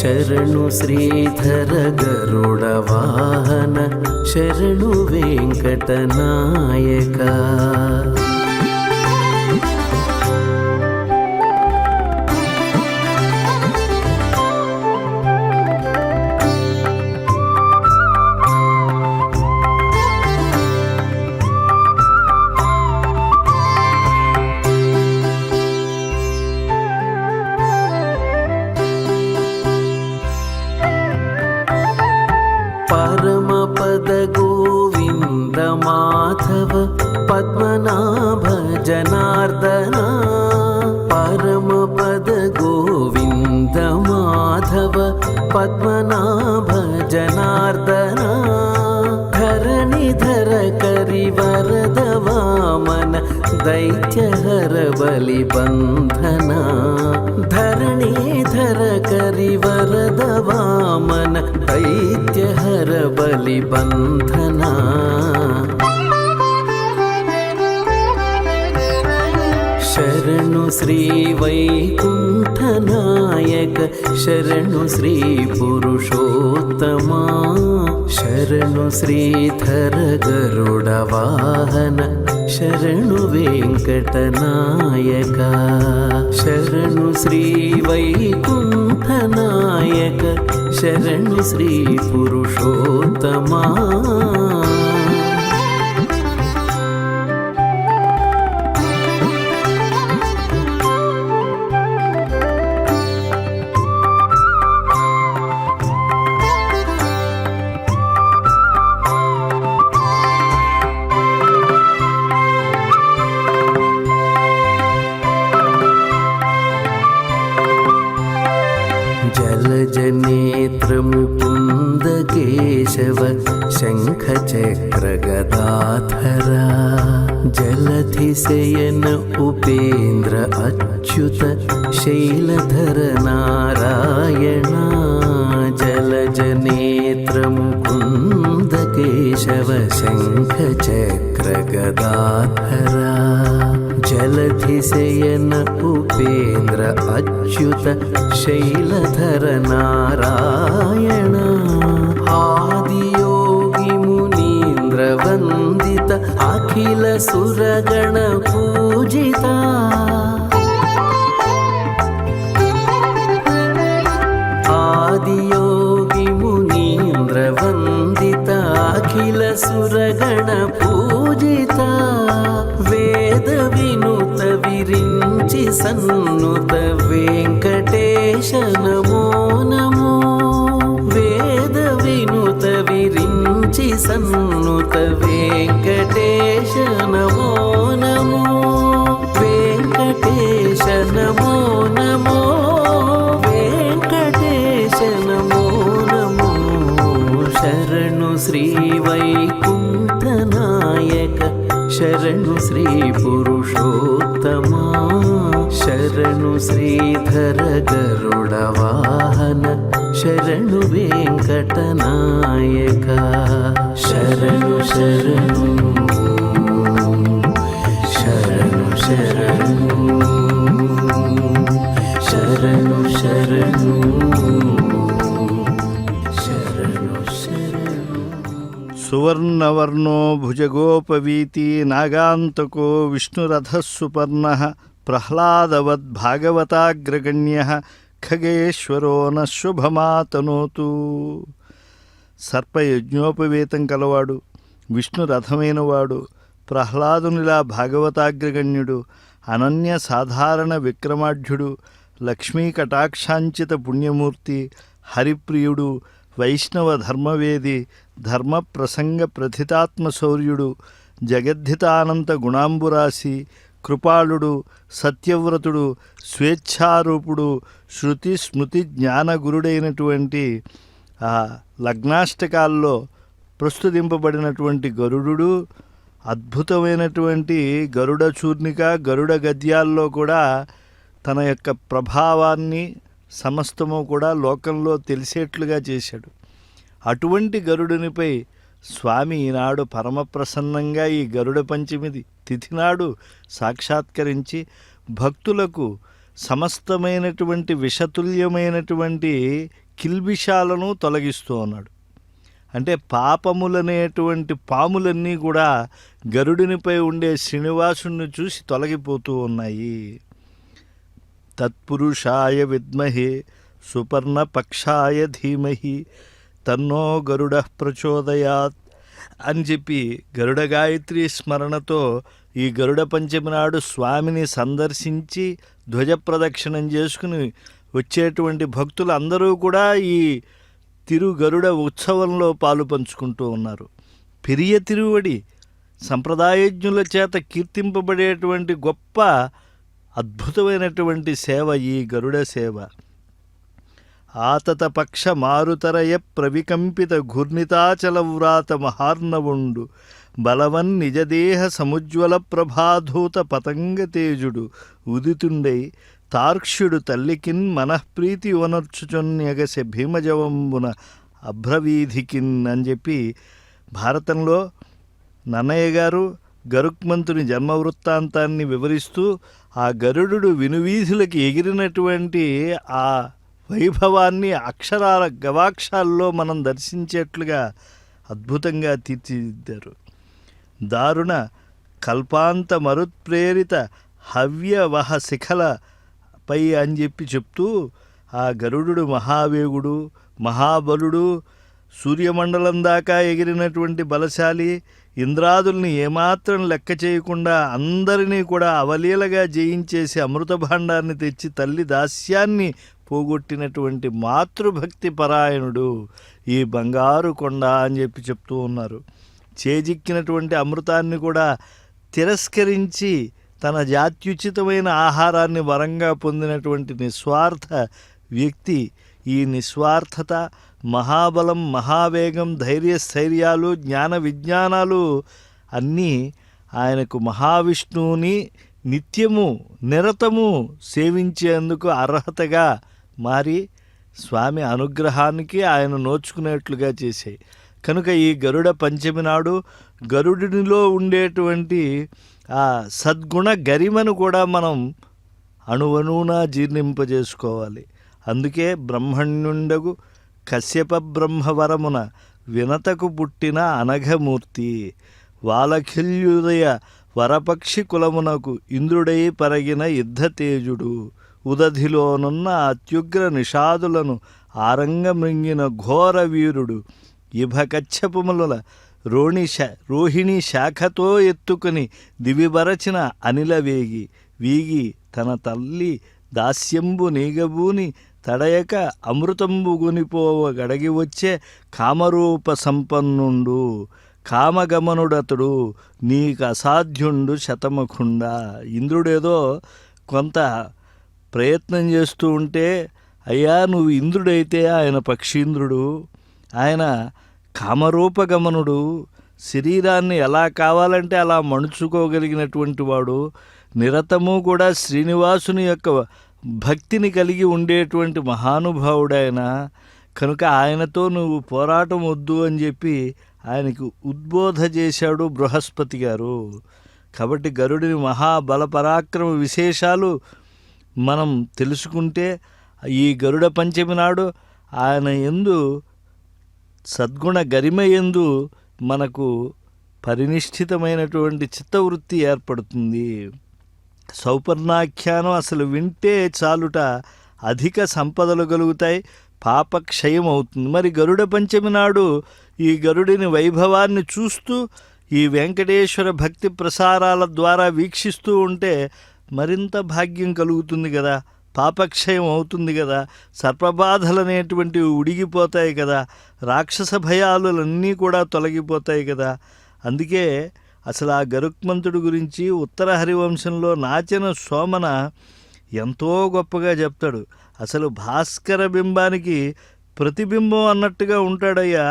శరణు శ్రీధర గరుడ వాహన శరణు వెంకట నాయక పరమపద గోవింద మాధవ పద్మనాభ జనార్దన పరమపద గోవింద మాధవ పద్మనాభ జనార్దన ధరణిధర కరి వరద వామన దైత్యహర బలి బంధన ధరణిధర కరి వరద వామన దైత్యహర బలి బంధన శరణు శ్రీ వైకుంఠ నాయక శరణు శ్రీ పురుషోత్తమా శరణు శ్రీధర గరుడ వాహన శరణు వెంకట నాయక శరణు శ్రీ వైకుంఠ నాయక శరణు శ్రీ పురుషోత్తమా गदाधरा जलधिशयन उपेन्द्र अच्युत शैलधर नारायणा जलजनेत्र मुकुन्द केशव शङ्खचक्र गदाधरा जलधिशयन उपेन्द्र अच्युत शैलधर नारायण आदियोगी मुनीन्द्र वन्दित अखिल सुरगण पूजिता आदियोगी मुनीन्द्र वन्दित अखिल सुरगण पूजिता वेद विनुत विरिञ्चि सन्नुत वेङ्कटेश नमो नमो वेद विनुत विरिञ्चि सन्नुत वेङ्कटेश नमो नमो वेङ्कटेश नमो नमो वेङ्कटेश नमो नमो शरणु श्री वैकुण्ठनायक शरणु श्री पुरुषोत्तमा शरणु श्रीधर गरुडवाहन शरणु वेङ्कटनायक शरणु शरणु शरणु शरणु शरणु शरणु शरणु शरणु సువర్ణవర్ణో భుజగోపవీతి నాగాంతకో విష్ణురథః సుపర్ణః ప్రహ్లాదవద్భాగవతాగ్రగణ్యః ఖగేశ్వరో న శుభమాతనోతు. సర్పయజ్ఞోపవేతం కలవాడు, విష్ణురథమైనవాడు, ప్రహ్లాదునిలా భాగవతాగ్రగణ్యుడు, అనన్య సాధారణ విక్రమాఢ్యుడు, లక్ష్మీ కటాక్షాంచిత పుణ్యమూర్తి, హరిప్రియుడు, వైష్ణవ ధర్మవేది, ధర్మ ప్రసంగ ప్రథితాత్మశౌర్యుడు, జగద్ధితానంత గుణాంబురాశి, కృపాళుడు, సత్యవ్రతుడు, స్వేచ్ఛారూపుడు, శృతి స్మృతి జ్ఞానగురుడైనటువంటి ఆ లగ్నాష్టకాల్లో ప్రస్తుతింపబడినటువంటి గరుడు, అద్భుతమైనటువంటి గరుడ చూర్ణిక గరుడ గద్యాల్లో కూడా తన యొక్క ప్రభావాన్ని సమస్తము కూడా లోకంలో తెలిసేట్లుగా చేశాడు. అటువంటి గరుడునిపై స్వామి ఈనాడు పరమప్రసన్నంగా ఈ గరుడ పంచమి తిథి నాడు సాక్షాత్కరించి భక్తులకు సమస్తమైనటువంటి విషతుల్యమైనటువంటి కిల్బిషాలను తొలగిస్తూ ఉన్నాడు. అంటే పాపములనేటువంటి పాములన్నీ కూడా గరుడినిపై ఉండే శ్రీనివాసుని చూసి తొలగిపోతూ ఉన్నాయి. తత్పురుషాయ విద్మహే సుపర్ణపక్షాయ ధీమహి తన్నో గరుడ ప్రచోదయాత్ అని చెప్పి గరుడ గాయత్రి స్మరణతో ఈ గరుడ పంచమి నాడు స్వామిని సందర్శించి ధ్వజ ప్రదక్షిణం చేసుకుని వచ్చేటువంటి భక్తులు అందరూ కూడా ఈ తిరుగరుడ ఉత్సవంలో పాలు పంచుకుంటూ ఉన్నారు. పెరియ తిరువడి సంప్రదాయజ్ఞుల చేత కీర్తింపబడేటువంటి గొప్ప అద్భుతమైనటువంటి సేవ ఈ గరుడ సేవ. ఆతతపక్ష మారుతరయ ప్రవికంపిత ఘూర్ణితాచల వ్రాత మహార్ణవుండు బలవన్ నిజదేహ సముజ్వల ప్రభాధూత పతంగ తేజుడు ఉదితుండై తార్క్ష్యుడు తల్లికిన్ మనఃప్రీతి వనర్చుచొన్యగసె భీమజవంబున అభ్రవీధికిన్ అని చెప్పి భారతంలో నన్నయ్య గారు గరుక్మంతుని జన్మ వృత్తాంతాన్ని వివరిస్తూ ఆ గరుడు వినువీధులకి ఎగిరినటువంటి ఆ వైభవాన్ని అక్షరాల గవాక్షాల్లో మనం దర్శించేట్లుగా అద్భుతంగా తీర్చిదిద్దారు. దారుణ కల్పాంత మరుత్ప్రేరిత హవ్యవహ శిఖల పై అని చెప్పి చెప్తూ ఆ గరుడు మహావేగుడు, మహాబలుడు, సూర్యమండలం దాకా ఎగిరినటువంటి బలశాలి, ఇంద్రాదుల్ని ఏమాత్రం లెక్క చేయకుండా అందరినీ కూడా అవలీలగా జయించేసి అమృత భాండాన్ని తెచ్చి తల్లి దాస్యాన్ని పోగొట్టినటువంటి మాతృభక్తి పరాయణుడు ఈ బంగారు కొండ అని చెప్పి చెప్తూ ఉన్నారు. చేజిక్కినటువంటి అమృతాన్ని కూడా తిరస్కరించి తన జాత్యుచితమైన ఆహారాన్ని వరంగా పొందినటువంటి నిస్వార్థ వ్యక్తి ఈ నిస్వార్థత, మహాబలం, మహావేగం, ధైర్యస్థైర్యాలు, జ్ఞాన విజ్ఞానాలు అన్నీ ఆయనకు మహావిష్ణువుని నిత్యము నిరతము సేవించేందుకు అర్హతగా మారి స్వామి అనుగ్రహానికి ఆయన నోచుకునేట్లుగా చేశాయి. కనుక ఈ గరుడ పంచమి నాడు గరుడినిలో ఉండేటువంటి ఆ సద్గుణ గరిమను కూడా మనం అణువణువునా జీర్ణింపజేసుకోవాలి. అందుకే బ్రహ్మణ్యుండగు కశ్యప బ్రహ్మవరమున వినతకు పుట్టిన అనఘమూర్తి వాలఖిల్యుదయ వరపక్షి కులమునకు ఇంద్రుడై పరగిన యుద్ధతేజుడు ఉదధిలోనున్న అత్యుగ్ర నిషాదులను ఆరంగమృంగిన ఘోర వీరుడు ఇభకచ్చపుముల రోహిణి శాఖతో ఎత్తుకుని దివిబరచిన అనిలవేగి వీగి తన తల్లి దాస్యంబు నీగబూని తడయక అమృతంబు గునిపోవ గడగి వచ్చే కామరూప సంపన్నుండు కామగమనుడతడు నీకు అసాధ్యుండు శతముఖుండా. ఇంద్రుడేదో కొంత ప్రయత్నం చేస్తూ ఉంటే, అయ్యా నువ్వు ఇంద్రుడైతే ఆయన పక్షీంద్రుడు, ఆయన కామరూపగమనుడు, శరీరాన్ని ఎలా కావాలంటే అలా మణుచుకోగలిగినటువంటి వాడు, నిరతము కూడా శ్రీనివాసుని యొక్క భక్తిని కలిగి ఉండేటువంటి మహానుభావుడాయన. కనుక ఆయనతో నువ్వు పోరాటం వద్దు అని చెప్పి ఆయనకు ఉద్బోధ చేశాడు బృహస్పతి గారు. కాబట్టి గరుడిని మహాబలపరాక్రమ విశేషాలు మనం తెలుసుకుంటే ఈ గరుడ పంచమి నాడు ఆయన యందు సద్గుణ గరిమ యందు మనకు పరినిష్ఠితమైనటువంటి చిత్తవృత్తి ఏర్పడుతుంది. సౌపర్ణాఖ్యానం అసలు వింటే చాలుట అధిక సంపదలు కలుగుతాయి, పాపక్షయం అవుతుంది. మరి గరుడ పంచమి నాడు ఈ గరుడిని వైభవాన్ని చూస్తూ ఈ వెంకటేశ్వర భక్తి ప్రసారాల ద్వారా వీక్షిస్తూ ఉంటే మరింత భాగ్యం కలుగుతుంది కదా, పాపక్షయం అవుతుంది కదా, సర్పబాధలనేటువంటివి ఉడిగిపోతాయి కదా, రాక్షస భయాలన్నీ కూడా తొలగిపోతాయి కదా. అందుకే అసలు ఆ గరుక్మంతుడి గురించి ఉత్తర హరివంశంలో నాచన సోమన ఎంతో గొప్పగా చెప్తాడు. అసలు భాస్కర బింబానికి ప్రతిబింబం అన్నట్టుగా ఉంటాడయ్యా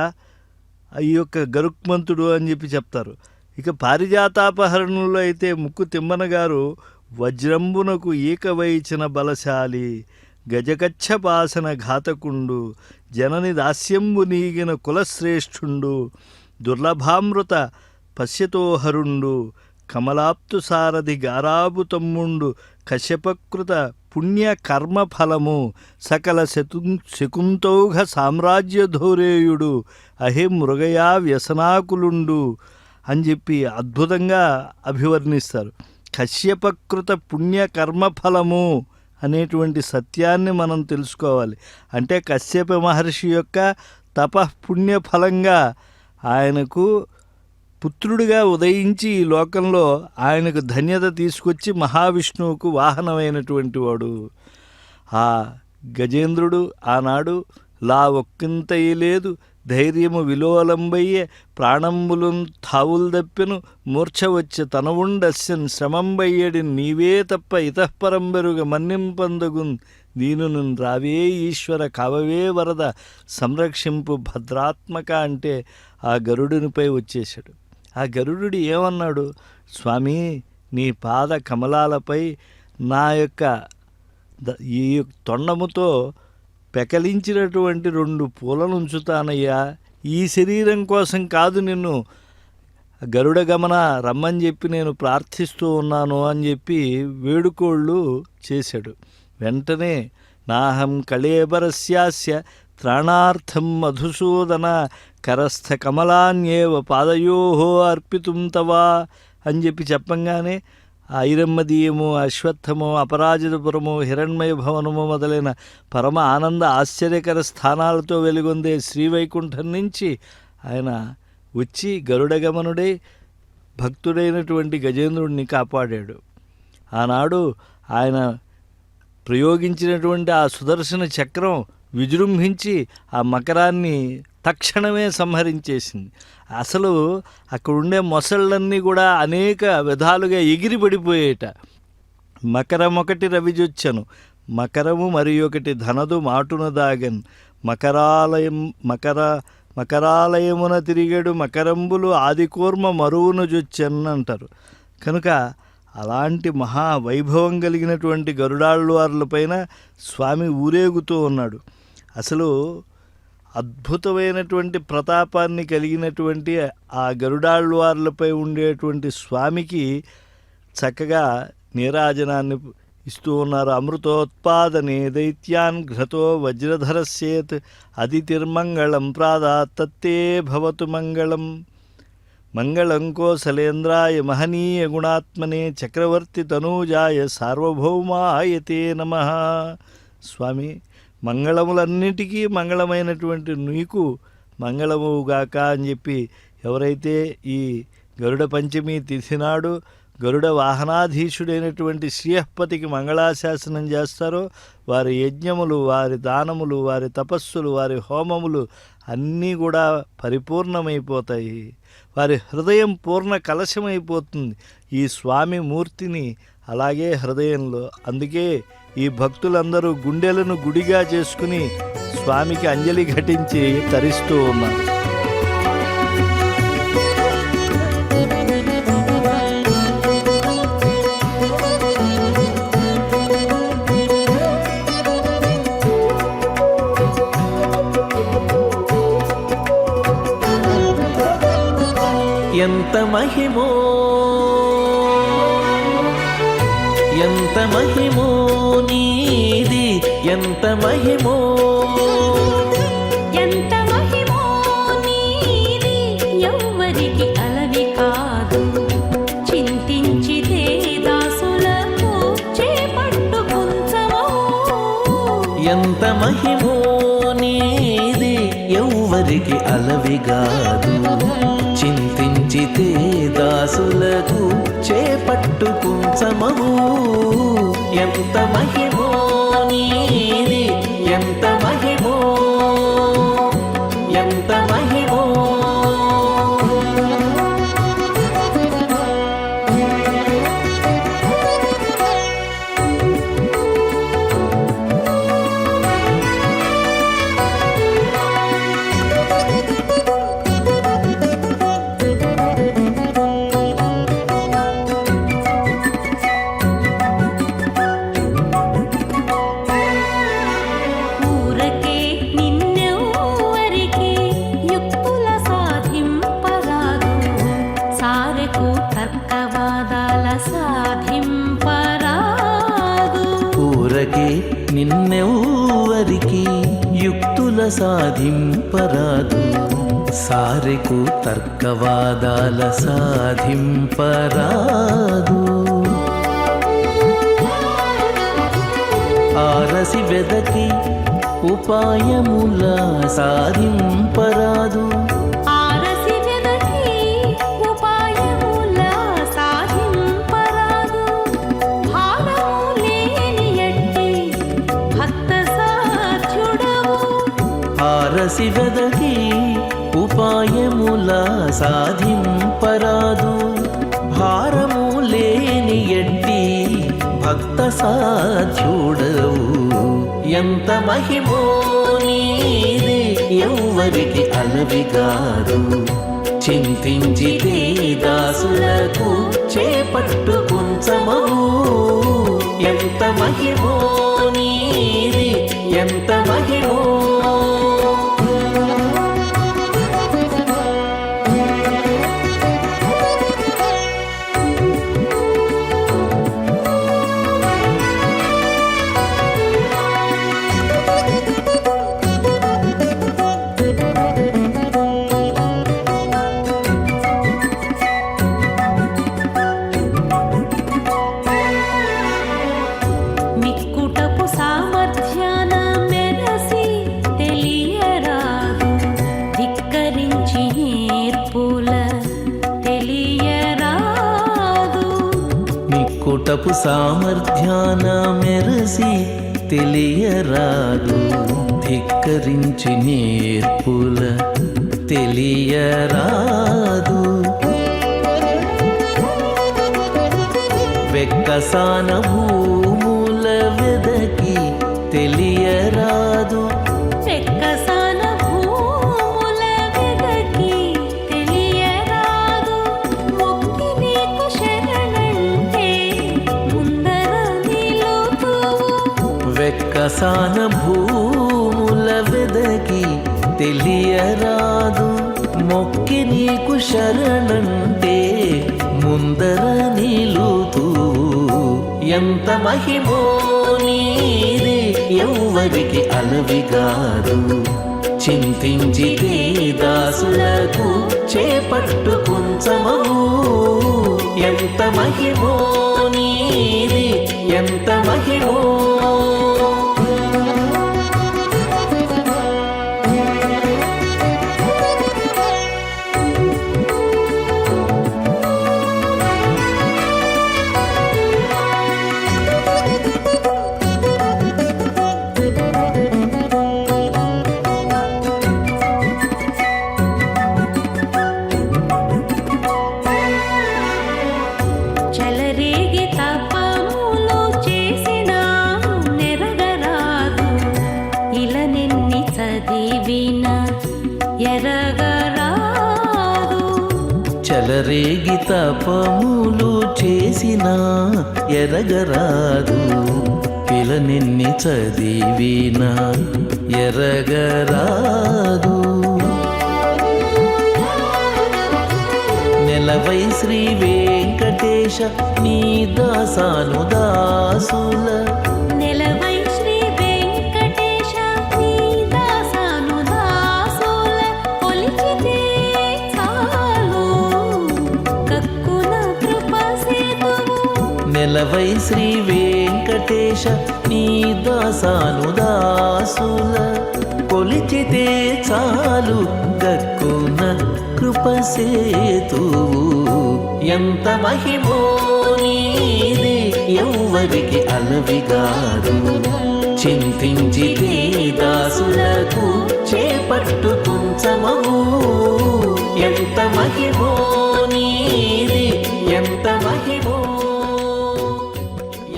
ఈ యొక్క గరుక్మంతుడు అని చెప్పి చెప్తారు. ఇక పారిజాతాపహరణంలో అయితే ముక్కు తిమ్మన గారు వజ్రంబునకు ఈకవైచిన బలశాలి గజకచ్చపాసన ఘాతకుండు జనని దాస్యంబు నీగిన కులశ్రేష్ఠుండు దుర్లభామృత పశ్యతోహరుండు కమలాప్తు సారథి గారాబు తమ్ముండు కశ్యపకృత పుణ్య కర్మఫలము సకల శకుంతౌఘ సామ్రాజ్యధోరేయుడు అహే మృగయా వ్యసనాకులుండు అని చెప్పి అద్భుతంగా అభివర్ణిస్తారు. కశ్యపకృత పుణ్య కర్మఫలము అనేటువంటి సత్యాన్ని మనం తెలుసుకోవాలి. అంటే కశ్యప మహర్షి యొక్క తపఃపుణ్య ఫలంగా ఆయనకు పుత్రుడిగా ఉదయించి ఈ లోకంలో ఆయనకు ధన్యత తీసుకొచ్చి మహావిష్ణువుకు వాహనమైనటువంటి వాడు. ఆ గజేంద్రుడు ఆనాడు లా ఒక్కింతయి లేదు ధైర్యము విలోలంబయ్యే ప్రాణంబులు తావులు దప్పెను మూర్ఛ వచ్చి తనవుండస్యన్ శ్రమంబయ్యడి నీవే తప్ప ఇతఃపరంబెరుగ మన్నింపందగున్ దీనును రావే ఈశ్వర కావవే వరద సంరక్షింపు భద్రాత్మక అంటే ఆ గరుడునిపై వచ్చేశాడు. ఆ గరుడు ఏమన్నాడు? స్వామి నీ పాద కమలాలపై నా యొక్క ఈ తొండముతో పెకలించినటువంటి 2 పూలను ఉంచుతానయ్యా, ఈ శరీరం కోసం కాదు నిన్ను గరుడ గమన రమ్మని చెప్పి నేను ప్రార్థిస్తూ ఉన్నాను అని చెప్పి వేడుకోళ్ళు చేశాడు. వెంటనే నాహం కళేబరస్యాస్య త్రాణార్థం మధుసూదన కరస్థ కమలాన్యేవ పాదయోహో అర్పితుం తవా అని చెప్పి చెప్పంగానే ఐరమ్మదీయము అశ్వత్థము అపరాజితపురము హిరణ్మయ భవనము మొదలైన పరమ ఆనంద ఆశ్చర్యకర స్థానాలతో వెలుగొందే శ్రీవైకుంఠం నుంచి ఆయన వచ్చి గరుడగమనుడై భక్తుడైనటువంటి గజేంద్రుడిని కాపాడాడు. ఆనాడు ఆయన ప్రయోగించినటువంటి ఆ సుదర్శన చక్రం విజృంభించి ఆ మకరాన్ని తక్షణమే సంహరించేసింది. అసలు అక్కడ ఉండే మొసళ్ళన్నీ కూడా అనేక విధాలుగా ఎగిరిపడిపోయేట. మకరమొకటి రవిజొచ్చను మకరము మరి ఒకటి ధనదు మాటున దాగన్ మకరాలయమున తిరిగడు మకరంబులు ఆదికూర్మ మరువును జొచ్చన్ అంటారు. కనుక అలాంటి మహా వైభవం కలిగినటువంటి గరుడాళ్వార్లపైన స్వామి ఊరేగుతూ ఉన్నాడు. అసలు అద్భుతమైనటువంటి ప్రతాపాన్ని కలిగినటువంటి ఆ గరుడాళ్వార్లపై ఉండేటువంటి స్వామికి చక్కగా నీరాజనాన్ని ఇస్తూ ఉన్నారు. అమృతోత్పాదనే దైత్యాన్ ఘ్రతో వజ్రధరస్యేత్ అదితిర్మంగళం ప్రాదాత్ తత్తే భవతు మంగళం. మంగళం కోసలేంద్రాయ మహనీయ గుణాత్మనే చక్రవర్తి తనూజాయ సార్వభౌమాయతే నమః. స్వామి, మంగళములన్నిటికీ మంగళమైనటువంటి నీకు మంగళముగాక అని చెప్పి ఎవరైతే ఈ గరుడ పంచమి తిథి నాడు గరుడ వాహనాధీశుడైనటువంటి శ్రీహపతికి మంగళాశాసనం చేస్తారో వారి యజ్ఞములు, వారి దానములు, వారి తపస్సులు, వారి హోమములు అన్నీ కూడా పరిపూర్ణమైపోతాయి. వారి హృదయం పూర్ణ కలశమైపోతుంది ఈ స్వామి మూర్తిని అలాగే హృదయంలో. అందుకే ఈ భక్తులందరూ గుండెలను గుడిగా చేసుకుని స్వామికి అంజలి ఘటించి తరిస్తూ ఉన్నారు. ఎంత మహిమో ఎంత మహిమో నీది, ఎంత మహిమో ఎంత మహిమో నీది ఎవ్వరికి అలవి కాదు. చింతించితే దాసులకు చేపట్టు కుంచమో. ఎంత మహిమో నీది ఎవ్వరికి అలవిగాదు. చింతించితే దాసులకు చేపట్టు కుంచమవు. ఎంత మహిమో నీది, ఎంత మహిమో, ఎంత మహిమో. ఊరకే నిన్నెవ్వరికి యుక్తుల సాధింపరాదు. సారెకు తర్కవాదాల సాధింపరాదు. ఊరకే నిన్నెవ్వరికి యుక్తుల సాధింపరాదు. సారెకు తర్కవాదాల సాధింపరాదు. ఆరసి వెదకి ఉపాయముల సాధింపరాదు. ఆరసి వెదకి ఉపాయముల సాధింపరాదు. భారము లేని ఎట్టి భక్త సాధ్యుడవు. ఆరసి వెదకి ఉపాయముల సాధింపరాదు. భారము లేని ఎట్టి భక్త సాధ్యుడవు. ఎంత మహిమో నీది ఎవ్వరికి అలవిగాదు. చింతించితే దాసులకు చేపట్టు కుంచమవు. ఎంత మహిమో నీది, ఎంత మహిమో. నిక్కుటపు సామర్థ్యాన మెరసి తెలియరాదు. ధిక్కరించి నేర్పుల తెలియరాదు. నిక్కుటపు సామర్థ్యాన మెరసి తెలియరాదు. ధిక్కరించి నేర్పుల తెలియరాదు. వెక్కసాన భూముల వెదకి సాన భూముల వెదకి తెలియరాదు. మొక్కి నీకు శరణంటే ముందర నిలుతూ ఎంత మహిమో నీది ఎవ్వరికి అలవిగాదు. చింతించితే దాసులకు చేపట్టు కుంచమవు. ఎంత మహిమో నీది ఎంత మహిమో. చెలరేగి తపములు చేసినా నెరగరాదు. ఇలనెన్ని చదివినా ఎరగరాదు. చలరేగి తపములు చేసిన ఎరగరాదు. పిలనిన్ని చదివిన ఎరగరాదు. నెలవై శ్రీ వెంకటేశ నీ దాసాను దాసుల. నెలవై శ్రీ వెంకటేశ నీ దాసాను దాసుల. కొలిచితే చాలు కక్కున కృప సేతువు. నెలవై శ్రీ వెంకటేశ నీ దాసాను దాసుల. కొలిచితే చాలు గక్కున కృపసేతువు. ఎంత మహిమో నీది ఎవ్వరికి అలవిగాదు. చింతించితే దాసులకు చేపట్టు కుంచమవు. ఎంత మహిమో నీది ఎంత మహిమో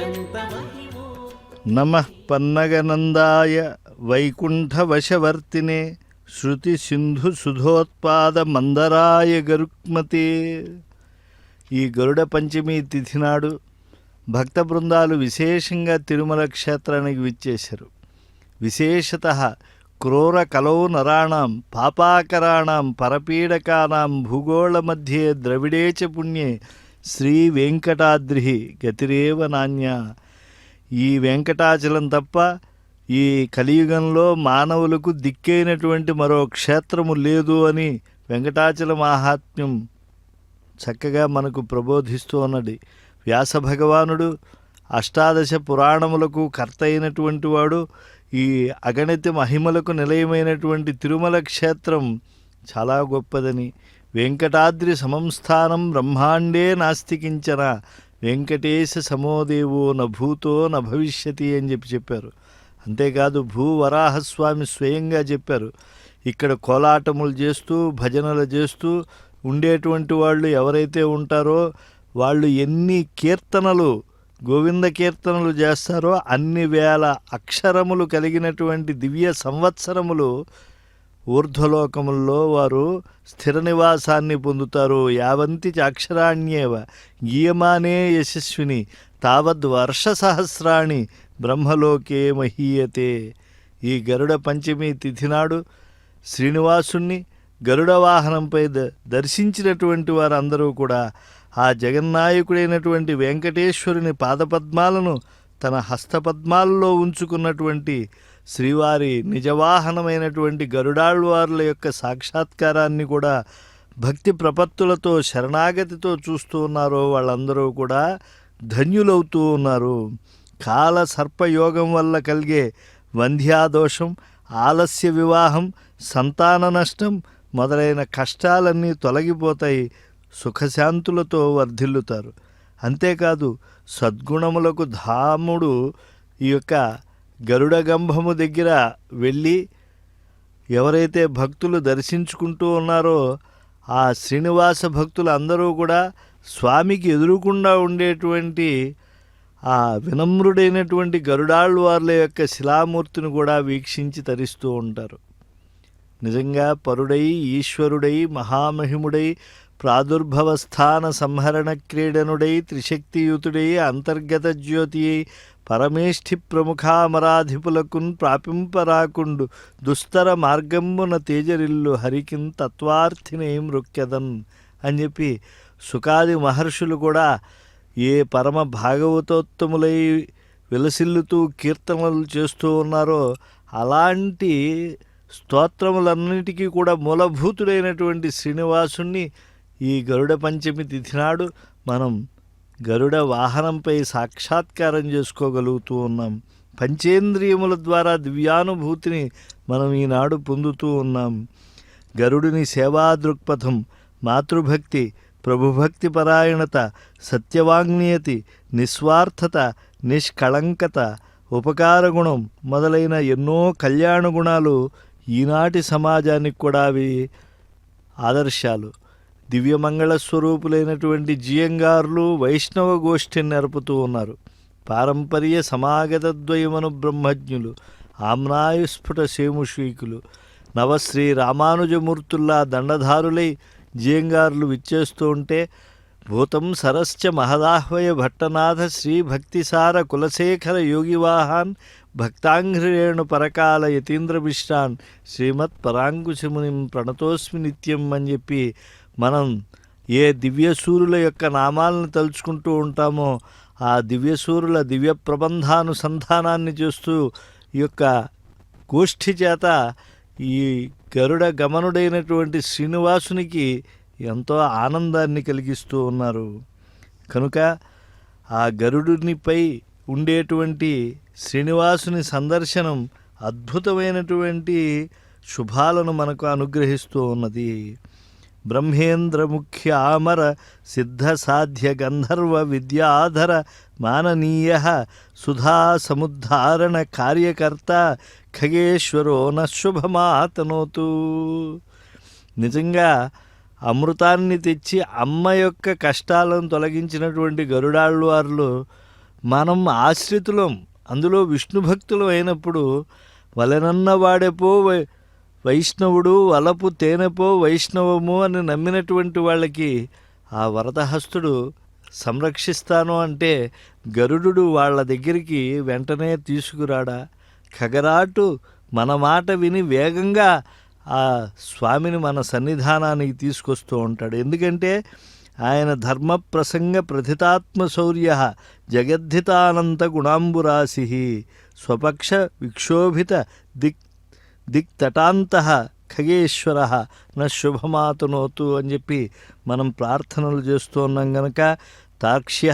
ఎంత మహిమో. నమః పన్నగనందాయ వైకుంఠవశవర్తినే శృతి సింధు సుధోత్పాద మందరాయ గరుక్మతే. ఈ గరుడ పంచమి తిథి నాడు భక్త బృందాలు విశేషంగా తిరుమల క్షేత్రానికి విచ్చేశారు. విశేషతః క్రూర కలౌ నరాణం పాపాకరాణం పరపీడకానాం భూగోళ మధ్యే ద్రవిడే చ పుణ్యే శ్రీ వెంకటాద్రి గతిరేవ నాణ్య. ఈ వెంకటాచలం తప్ప ఈ కలియుగంలో మానవులకు దిక్కైనటువంటి మరో క్షేత్రము లేదు అని వెంకటాచల మాహాత్మ్యం చక్కగా మనకు ప్రబోధిస్తూ ఉన్నది. వ్యాస భగవానుడు అష్టాదశ పురాణములకు కర్త అయినటువంటి వాడు. ఈ అగణిత మహిమలకు నిలయమైనటువంటి తిరుమల క్షేత్రం చాలా గొప్పదని, వెంకటాద్రి సమంస్థానం బ్రహ్మాండే నాస్తి కించన వెంకటేశ సమోదేవో నభూతో నభవిష్యతి అని చెప్పారు. అంతేకాదు భూవరాహస్వామి స్వయంగా చెప్పారు, ఇక్కడ కోలాటములు చేస్తూ భజనలు చేస్తూ ఉండేటువంటి వాళ్ళు ఎవరైతే ఉంటారో వాళ్ళు ఎన్ని కీర్తనలు గోవింద కీర్తనలు చేస్తారో అన్ని వేల అక్షరములు కలిగినటువంటి దివ్య సంవత్సరములు ఊర్ధ్వలోకముల్లో వారు స్థిర నివాసాన్ని పొందుతారు. యావంతి చ అక్షరాణ్యేవ గీయమానే యశస్విని తావద్ వర్ష సహస్రాణి బ్రహ్మలోకే మహీయతే. ఈ గరుడ పంచమి తిథి నాడు శ్రీనివాసుణ్ణి గరుడ వాహనంపై దర్శించినటువంటి వారందరూ కూడా ఆ జగన్నాయకుడైనటువంటి వెంకటేశ్వరుని పాదపద్మాలను తన హస్తపద్మాలలో ఉంచుకున్నటువంటి శ్రీవారి నిజవాహనమైనటువంటి గరుడాళ్వారుల యొక్క సాక్షాత్కారాన్ని కూడా భక్తి ప్రపత్తులతో శరణాగతితో చూస్తూ ఉన్నారో వాళ్ళందరూ కూడా ధన్యులవుతూ ఉన్నారు. కాల సర్పయోగం వల్ల కలిగే వంధ్యాదోషం, ఆలస్య వివాహం, సంతాన నష్టం మొదలైన కష్టాలన్నీ తొలగిపోతాయి. సుఖశాంతులతో వర్ధిల్లుతారు. అంతేకాదు సద్గుణములకు ధాముడు ఈ యొక్క గరుడ గంభము దగ్గర వెళ్ళి ఎవరైతే భక్తులు దర్శించుకుంటూ ఉన్నారో ఆ శ్రీనివాస భక్తులు అందరూ కూడా స్వామికి ఎదురుకుండా ఉండేటువంటి ఆ వినమ్రుడైనటువంటి గరుడాళ్వార్ల యొక్క శిలామూర్తిని కూడా వీక్షించి తరిస్తూ ఉంటారు. నిజంగా పరుడై ఈశ్వరుడై మహామహిముడై ప్రాదుర్భవస్థాన సంహరణ క్రీడనుడై త్రిశక్తియుతుడై అంతర్గత జ్యోతి పరమేష్ఠి ప్రముఖామరాధిపులకున్ ప్రాపింపరాకుండు దుస్తర మార్గంబున తేజరిల్లు హరికిన్ తత్వార్థినే మృక్యదన్ అని చెప్పి సుకాది మహర్షులు కూడా ఏ పరమ భాగవతోత్తములై విలసిల్లుతూ కీర్తనలు చేస్తూ ఉన్నారో అలాంటి స్తోత్రములన్నిటికీ కూడా మూలభూతుడైనటువంటి శ్రీనివాసుణ్ణి ఈ గరుడ పంచమి తిథి నాడు మనం గరుడ వాహనంపై సాక్షాత్కారం చేసుకోగలుగుతూ ఉన్నాం. పంచేంద్రియముల ద్వారా దివ్యానుభూతిని మనం ఈనాడు పొందుతూ ఉన్నాం. గరుడిని సేవా దృక్పథం, మాతృభక్తి, ప్రభుభక్తి పరాయణత, సత్యవాంగ్నియతి, నిస్వార్థత, నిష్కళంకత, ఉపకారగుణం మొదలైన ఎన్నో కళ్యాణ గుణాలు ఈనాటి సమాజానికి కూడా అవి ఆదర్శాలు. దివ్యమంగళ స్వరూపులైనటువంటి జియంగారులు వైష్ణవ గోష్ఠిని నరుపుతూ ఉన్నారు. పారంపర్య సమాగతద్వయమను బ్రహ్మజ్ఞులు, ఆమ్నాయుస్ఫుట శేముషీకులు, నవశ్రీ రామానుజమూర్తుల్లా దండధారులై జియంగారులు విచ్చేస్తూ ఉంటే భూతం సరశ్చ మహదాహ్వయ భట్టనాథ శ్రీ భక్తిసార కులశేఖర యోగివాహాన్ భక్తాంఘ్రిరేణు పరకాల యతీంద్రమిశ్రాన్ శ్రీమత్ పరాంకుశమునిం ప్రణతోస్మి నిత్యం అని చెప్పి మనం ఏ దివ్యసూరుల యొక్క నామాలను తలుచుకుంటూ ఉంటామో ఆ దివ్యసూరుల దివ్య ప్రబంధానుసంధానాన్ని చేస్తూ ఈ యొక్క గోష్ఠి చేత ఈ గరుడ గమనుడైనటువంటి శ్రీనివాసునికి ఎంతో ఆనందాన్ని కలిగిస్తూ ఉన్నారు. కనుక ఆ గరుడునిపై ఉండేటువంటి శ్రీనివాసుని సందర్శనం అద్భుతమైనటువంటి శుభాలను మనకు అనుగ్రహిస్తూ ఉన్నది. బ్రహ్మేంద్ర ముఖ్య ఆమర సిద్ధ సాధ్య గంధర్వ విద్యాధర మాననీయ సుధా సముద్ధారణ కార్యకర్త ఖగేశ్వరో నశుభమాతనోతు. నిజంగా అమృతాన్ని తెచ్చి అమ్మ యొక్క కష్టాలను తొలగించినటువంటి గరుడాళ్వార్లు మనం ఆశ్రితులం, అందులో విష్ణు భక్తులు అయినప్పుడు వలనన్న వాడెపో వైష్ణవుడు వలపు తేనెపో వైష్ణవము అని నమ్మినటువంటి వాళ్ళకి ఆ వరదహస్తుడు సంరక్షిస్తాను అంటే గరుడు వాళ్ళ దగ్గరికి వెంటనే తీసుకురాడా? ఖగరాటు మన మాట విని వేగంగా ఆ స్వామిని మన సన్నిధానానికి తీసుకొస్తూ ఉంటాడు. ఎందుకంటే ఆయన ధర్మ ప్రసంగ ప్రథితాత్మ శౌర్య జగద్ధితానంత గుణాంబురాశి స్వపక్ష విక్షోభిత దిక్తటాంత ఖగేశ్వర న శుభమాతనోతు అని చెప్పి మనం ప్రార్థనలు చేస్తూ ఉన్నాం గనక తార్క్ష్య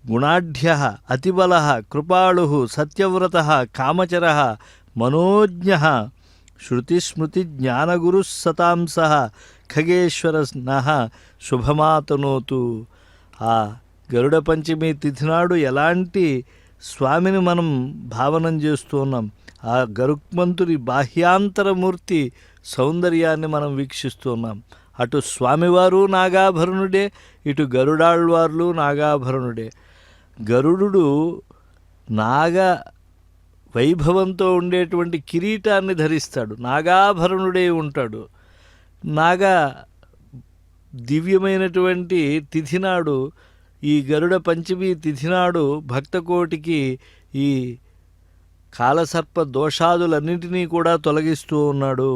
గుణాఢ్య అతిబల కృపాళు సత్యవ్రత కామచర మనోజ్ఞ శృతిస్మృతి జ్ఞానగురు సతాంస ఖగేశ్వర నః శుభమాతనోతు. ఆ గరుడ పంచమి తిథి నాడు ఎలాంటి స్వామిని మనం భావనం చేస్తూ ఉన్నాం. ఆ గరుక్మంతుడి బాహ్యాంతరమూర్తి సౌందర్యాన్ని మనం వీక్షిస్తూ ఉన్నాం. అటు స్వామివారు నాగాభరణుడే, ఇటు గరుడాళ్వార్లు నాగాభరణుడే. గరుడు నాగ వైభవంతో ఉండేటువంటి కిరీటాన్ని ధరిస్తాడు, నాగాభరణుడే ఉంటాడు. నాగా దివ్యమైనటువంటి తిథినాడు, ఈ గరుడ పంచమి తిథినాడు భక్తకోటికి ఈ కాలసర్ప దోషాదులన్నింటినీ కూడా తొలగిస్తూ ఉన్నాడు.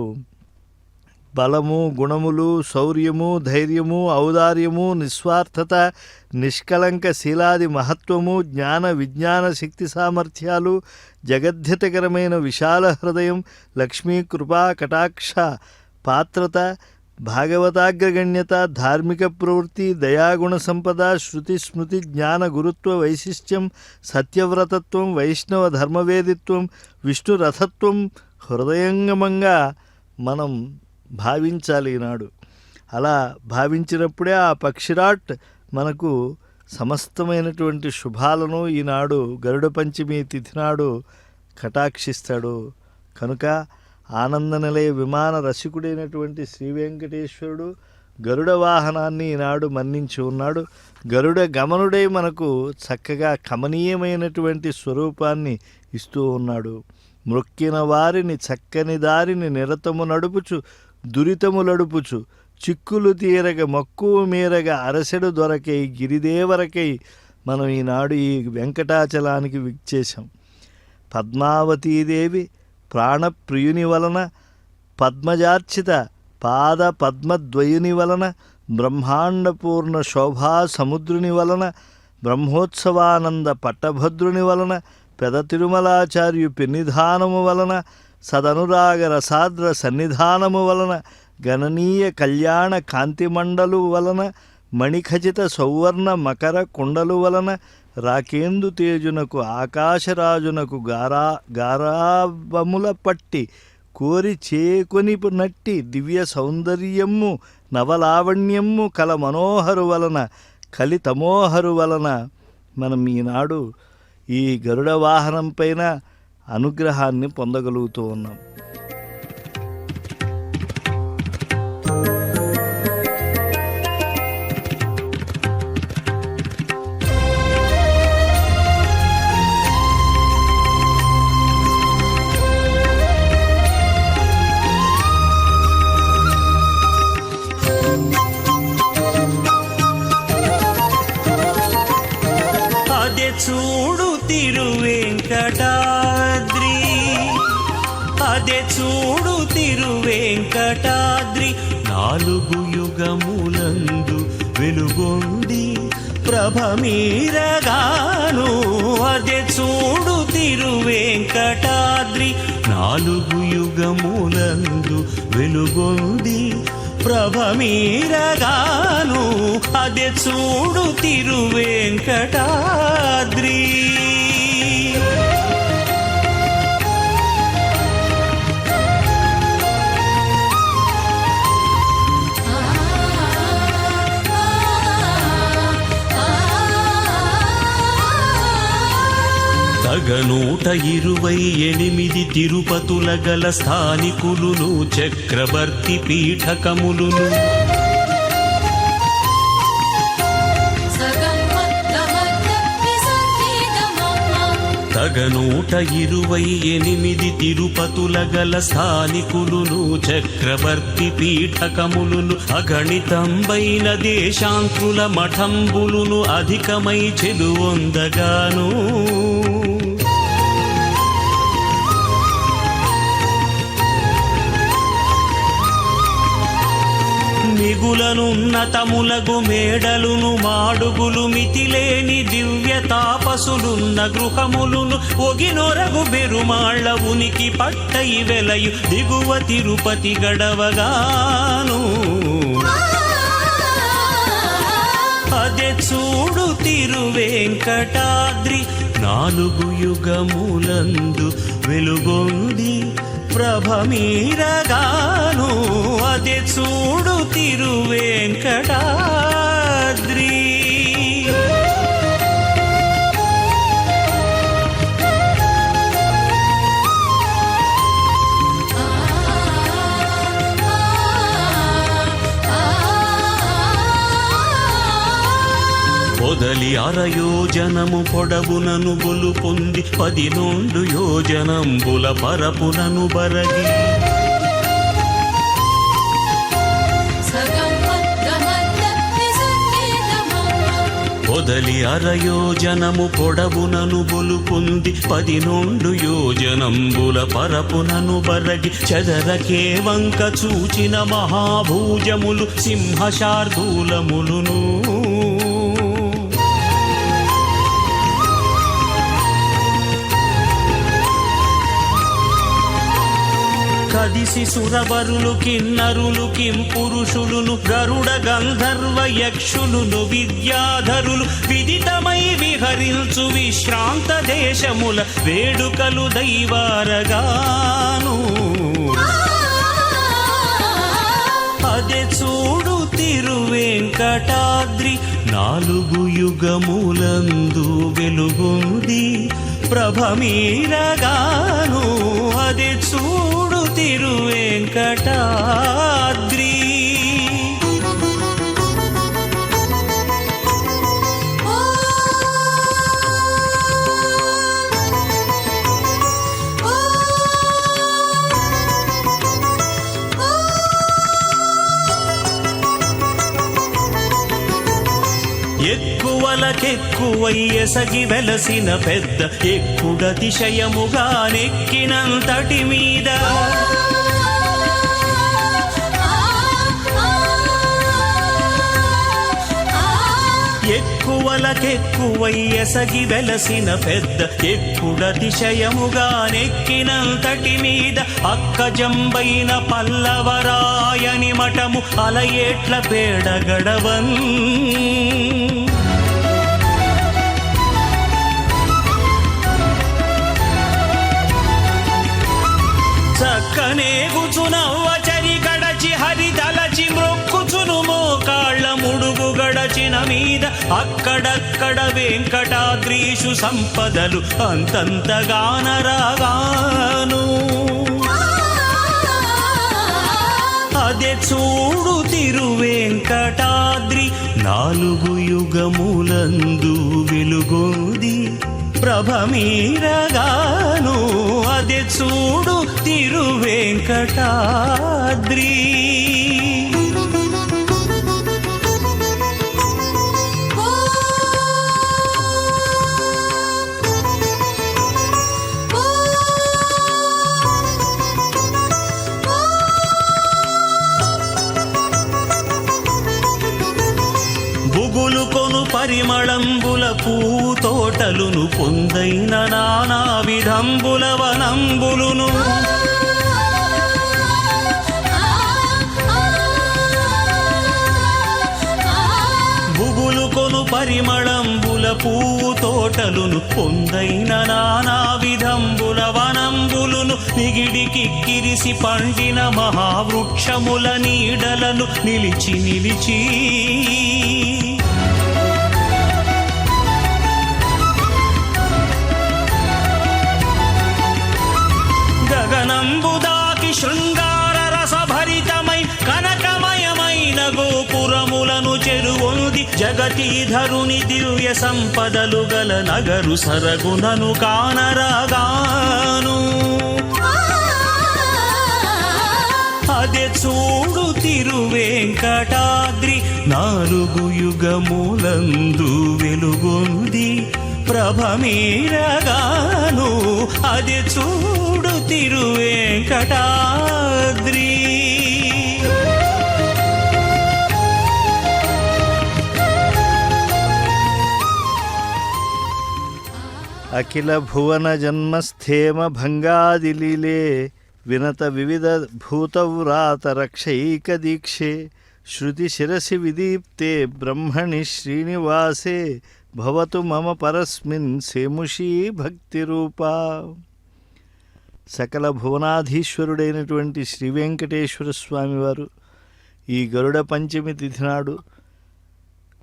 బలము, గుణములు, శౌర్యము, ధైర్యము, ఔదార్యము, నిస్వార్థత, నిష్కళంక శీలాది మహత్వము, జ్ఞాన విజ్ఞాన శక్తి సామర్థ్యాలు, జగద్ధితకరమైన విశాల హృదయం, లక్ష్మీ కృపా కటాక్ష పాత్రత, భాగవతాగ్రగణ్యత, ధార్మిక ప్రవృత్తి, దయాగుణ సంపద, శృతి స్మృతి జ్ఞాన గురుత్వ వైశిష్ట్యం, సత్యవ్రతత్వం, వైష్ణవ ధర్మవేదిత్వం, విష్ణు రథత్వం హృదయంగమంగా మనం భావించాలి ఈనాడు. అలా భావించినప్పుడే ఆ పక్షిరాట్ మనకు సమస్తమైనటువంటి శుభాలను ఈనాడు గరుడ పంచమి తిథినాడు కటాక్షిస్తాడు. కనుక ఆనంద నిలయ విమాన రసికుడైనటువంటి శ్రీ వెంకటేశ్వరుడు గరుడ వాహనాన్ని ఈనాడు మన్నించి ఉన్నాడు. గరుడ గమనుడై మనకు చక్కగా కమనీయమైనటువంటి స్వరూపాన్ని ఇస్తూ ఉన్నాడు. మ్రొక్కిన వారిని చక్కని దారిని నిరతము నడుపుచు దురితములడుపుచు చిక్కులు తీరగ మక్కువ మీరగ అరసెడు దొరకై గిరిదేవరకై మనం ఈనాడు ఈ వెంకటాచలానికి విచ్చేశాం. పద్మావతీదేవి ప్రాణప్రియుని వలన, పద్మజార్చిత పాద పద్మద్వయుని వలన, బ్రహ్మాండపూర్ణ శోభా సముద్రుని వలన, బ్రహ్మోత్సవానంద పట్టభద్రుని వలన, పెద తిరుమలాచార్యు పెన్నిధానము వలన, సదనురాగ రసాద్ర సన్నిధానము వలన, గణనీయ కళ్యాణ కాంతిమండలు వలన, మణిఖచిత సౌవర్ణ మకర కుండలు వలన, రాకేందు తేజునకు ఆకాశరాజునకు గారాబముల పట్టి కోరి చేకొని నట్టి దివ్య సౌందర్యము నవలావణ్యము కల మనోహరు వలన, కలితమోహరు వలన మనం ఈనాడు ఈ గరుడ వాహనం పైన అనుగ్రహాన్ని పొందగలుగుతూ ఉన్నాం. చూడు తిరువెంకటాద్రి, అదే చూడు తిరువెంకటాద్రి, నాలుగు యుగములందు వెలుగొంది ప్రభమీరగాను. అదే చూడు తిరువెంకటాద్రి, నాలుగు యుగములందు వెలుగొంది ప్రభమీరగాను. అదే చూడు తిరువెంకటాద్రి. తగనూట 28 తిరుపతుల గల స్థానికులును, చక్రవర్తి పీఠకములును, తగనూట 28 తిరుపతుల గల స్థానికులును, చక్రవర్తి పీఠకములును, అగణితంబైన దేశాంకుల మఠంబులును అధికమై చెలువొందగాను. మిగులనున్నతములగు మేడలును, మాడుగులు, మితిలేని దివ్య తాపసులున్న గృహములును, ఒగినొరగు బెరుమాళ్ల ఉనికి పట్టై వెలయు దిగువ తిరుపతి గడవగాను. అదే చూడు తిరువెంకటాద్రి, నాలుగు యుగములందు వెలుగొంది ప్రభమీరగాను. అదే చూడు తిరువెంకటాద్రి. పొదలి 6 యోజనము పొడవునను గొలు పొంది 12 యోజనంబుల పరపునను బరగి, పొదలి 6 యోజనము పొడవునను గొలు పొంది 12 యోజనంబుల పరపునను బరగి, చదరకే వంక చూచిన మహాభూజములు సింహశార్దూలములును, కదిసి సురవరులు, కిన్నరులు, కింపురుషులును, గరుడ గంధర్వ యక్షులును, విద్యాధరులు విదితమై విహరించు విశ్రాంత దేశముల వేడుకలు దైవారగాను. అదే చూడు తిరువెంకటాద్రి, నాలుగు యుగములందు వెలుగొంది ప్రభమీరగాను. అదే చూడు తిరువెంకటాద్రి. ఎక్కువలకెక్కువై ఎసగి వెలసిన పెద్ద ఎక్కుడతిశయముగా నెక్కినంతటి మీద ఎక్కువలకెక్కువై ఎసగి వెలసిన పెద్ద ఎక్కుడతిశయముగా నెక్కినంతటి మీద అక్కజంబైన పల్లవరాయని మఠము అలయేట్ల పేడగడవన్ చక్కనేగుచునవ్వచరి గడచి హరిదలచి మ్రొక్కుచును మోకాళ్ళ ముడుగు గడచిన మీద అక్కడక్కడ వెంకటాద్రీషు సంపదలు అంతంతగానరాగాను అదే చూడు తిరువెంకటాద్రి 4 యుగములందు వెలుగొంది ప్రభమీరగాను అదే చూడు తిరువెంకటాద్రి. బుగులు కొను పరిమళంబుల పూతోటలును పొందైన నానా విధంబుల వనంబులును బుగులు కొను పరిమళంబుల పూతోటలును పొందైన నానా విధంబుల వనంబులును నిగిడికిక్కిరిసి పండిన మహావృక్షముల నీడలను నిలిచి నిలిచి గగనంబుదాకి శృంగార రసభరితమై కనకమయమైన గోపురములను చెరువొంది జగతీధరుని దివ్య సంపదలు గల నగరు సరగునను కానరాగాను అదే చూడు తిరువెంకటాద్రి 4 యుగములందు వెలుగొంది ప్రభమీరగాను అదే చూడు తిరువెంకటాద్రి. అఖిల భువన జన్మస్థేమ భంగాదిలీలే వినత వివిధ భూతవ్రాత రక్షైక దీక్షే శృతి శిరసి విదీప్తే బ్రహ్మణి శ్రీనివాసే భవతు మమ పరస్మిన్ సేముషీ భక్తి రూపా. సకల భువనాధీశ్వరుడైనటువంటి శ్రీ వెంకటేశ్వర స్వామివారు ఈ గరుడ పంచమి తిథి నాడు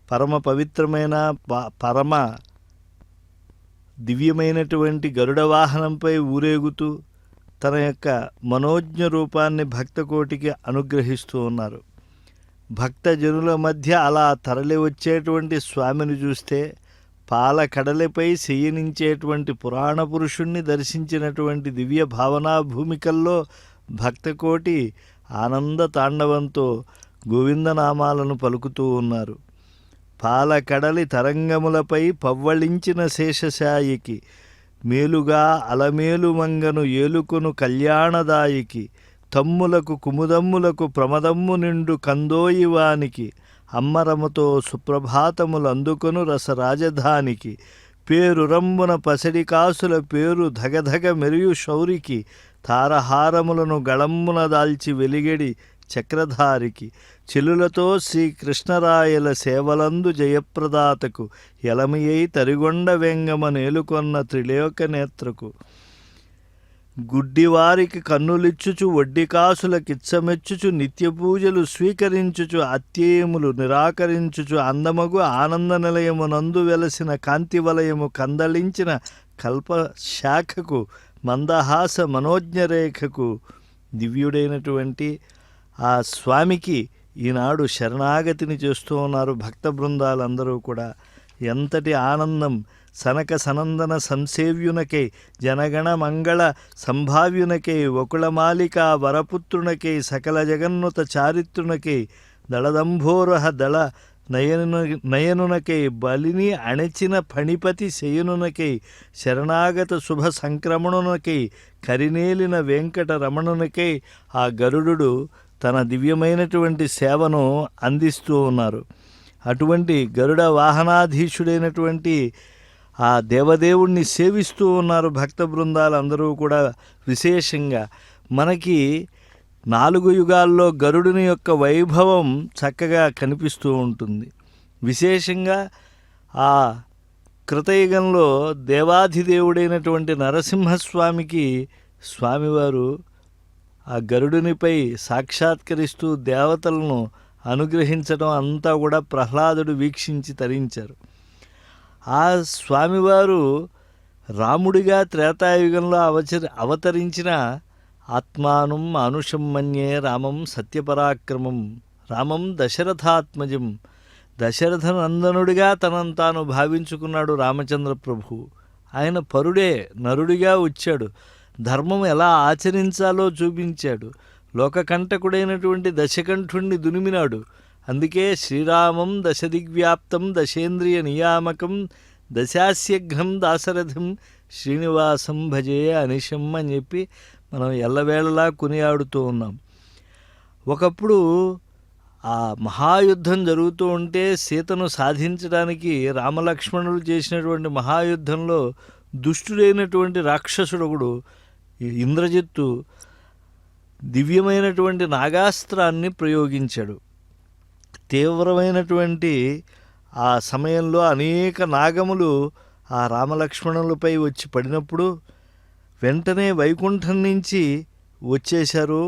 పరమ పవిత్రమైన పరమ దివ్యమైనటువంటి గరుడ వాహనంపై ఊరేగుతూ తన యొక్క మనోజ్ఞ రూపాన్ని భక్తకోటికి అనుగ్రహిస్తూ ఉన్నారు. భక్తజనుల మధ్య అలా తరలి వచ్చేటువంటి స్వామిని చూస్తే పాల కడలిపై శయనించేటువంటి పురాణ పురుషుణ్ణి దర్శించినటువంటి దివ్య భావనా భూమికల్లో భక్తకోటి ఆనంద తాండవంతో గోవిందనామాలను పలుకుతూ ఉన్నారు. పాల కడలి తరంగములపై పవ్వళించిన శేషశాయికి మేలుగా అలమేలు మంగను ఏలుకొను కళ్యాణదాయికి తమ్ములకు కుముదమ్ములకు ప్రమదమ్ము నిండు కందోయివానికి అమ్మరముతో సుప్రభాతములు అందుకొను రసరాజధానికి పేరు రంబున పసిడి కాసుల పేరు ధగధగ మెరియు శౌరికి తారహారములను గళంబున దాల్చి వెలిగెడి చక్రధారికి చెలులతో శ్రీకృష్ణరాయల సేవలందు జయప్రదాతకు ఎలమియై తరిగొండ వెంగమ నేలుకొన్న త్రిలోక నేత్రకు గుడ్డివారికి కన్నులిచ్చుచు వడ్డీ కాసులకిచ్చమెచ్చుచు నిత్య పూజలు స్వీకరించుచు అత్యేయములు నిరాకరించుచు అందమగు ఆనంద నిలయమునందు వెలసిన కాంతివలయము కందళించిన కల్పశాఖకు మందహాస మనోజ్ఞరేఖకు దివ్యుడైనటువంటి ఆ స్వామికి ఈనాడు శరణాగతిని చేస్తూ ఉన్నారు భక్త బృందాలందరూ కూడా. ఎంతటి ఆనందం! సనక సనందన సంసేవ్యునకై జనగణ మంగళ సంభావ్యునకై వకుళమాలికా వరపుత్రునకై సకల జగన్నుత చారిత్రునకై దళదంభోరహ దళ నయనునకై బలిని అణచిన ఫణిపతి శయనునకై శరణాగత శుభ సంక్రమణునకై కరినేలిన వెంకట రమణునకై ఆ గరుడు తన దివ్యమైనటువంటి సేవను అందిస్తూ ఉన్నారు. అటువంటి గరుడ వాహనాధీశుడైనటువంటి ఆ దేవదేవుణ్ణి సేవిస్తూ ఉన్నారు భక్త బృందాలందరూ కూడా. విశేషంగా మనకి 4 యుగాల్లో గరుడుని యొక్క వైభవం చక్కగా కనిపిస్తూ ఉంటుంది. విశేషంగా ఆ కృతయుగంలో దేవాధిదేవుడైనటువంటి నరసింహస్వామికి స్వామివారు ఆ గరుడునిపై సాక్షాత్కరిస్తూ దేవతలను అనుగ్రహించడం అంతా కూడా ప్రహ్లాదుడు వీక్షించి తరించారు. ఆ స్వామివారు రాముడిగా త్రేతాయుగంలో అవతరించిన ఆత్మానం మానుషం మన్యే రామం సత్యపరాక్రమం రామం దశరథాత్మజం, దశరథనందనుడిగా తనను తాను భావించుకున్నాడు రామచంద్ర ప్రభు. ఆయన పరుడే, నరుడిగా వచ్చాడు, ధర్మం ఎలా ఆచరించాలో చూపించాడు, లోకకంటకుడైనటువంటి దశకంఠుణ్ణి దునిమినాడు. అందుకే శ్రీరామం దశదిగ్వ్యాప్తం దశేంద్రియ నియామకం దశాస్యఘ్నం దాశరథం శ్రీనివాసం భజే అనిశం అని చెప్పి మనం ఎల్లవేళలా కొనియాడుతూ ఉన్నాం. ఒకప్పుడు ఆ మహాయుద్ధం జరుగుతూ ఉంటే సీతను సాధించడానికి రామలక్ష్మణులు చేసినటువంటి మహాయుద్ధంలో దుష్టుడైనటువంటి రాక్షసుడొకడు ఇంద్రజిత్తు దివ్యమైనటువంటి నాగాస్త్రాన్ని ప్రయోగించాడు. తీవ్రమైనటువంటి ఆ సమయంలో అనేక నాగములు ఆ రామలక్ష్మణులపై వచ్చి పడినప్పుడు వెంటనే వైకుంఠం నుంచి వచ్చేశారు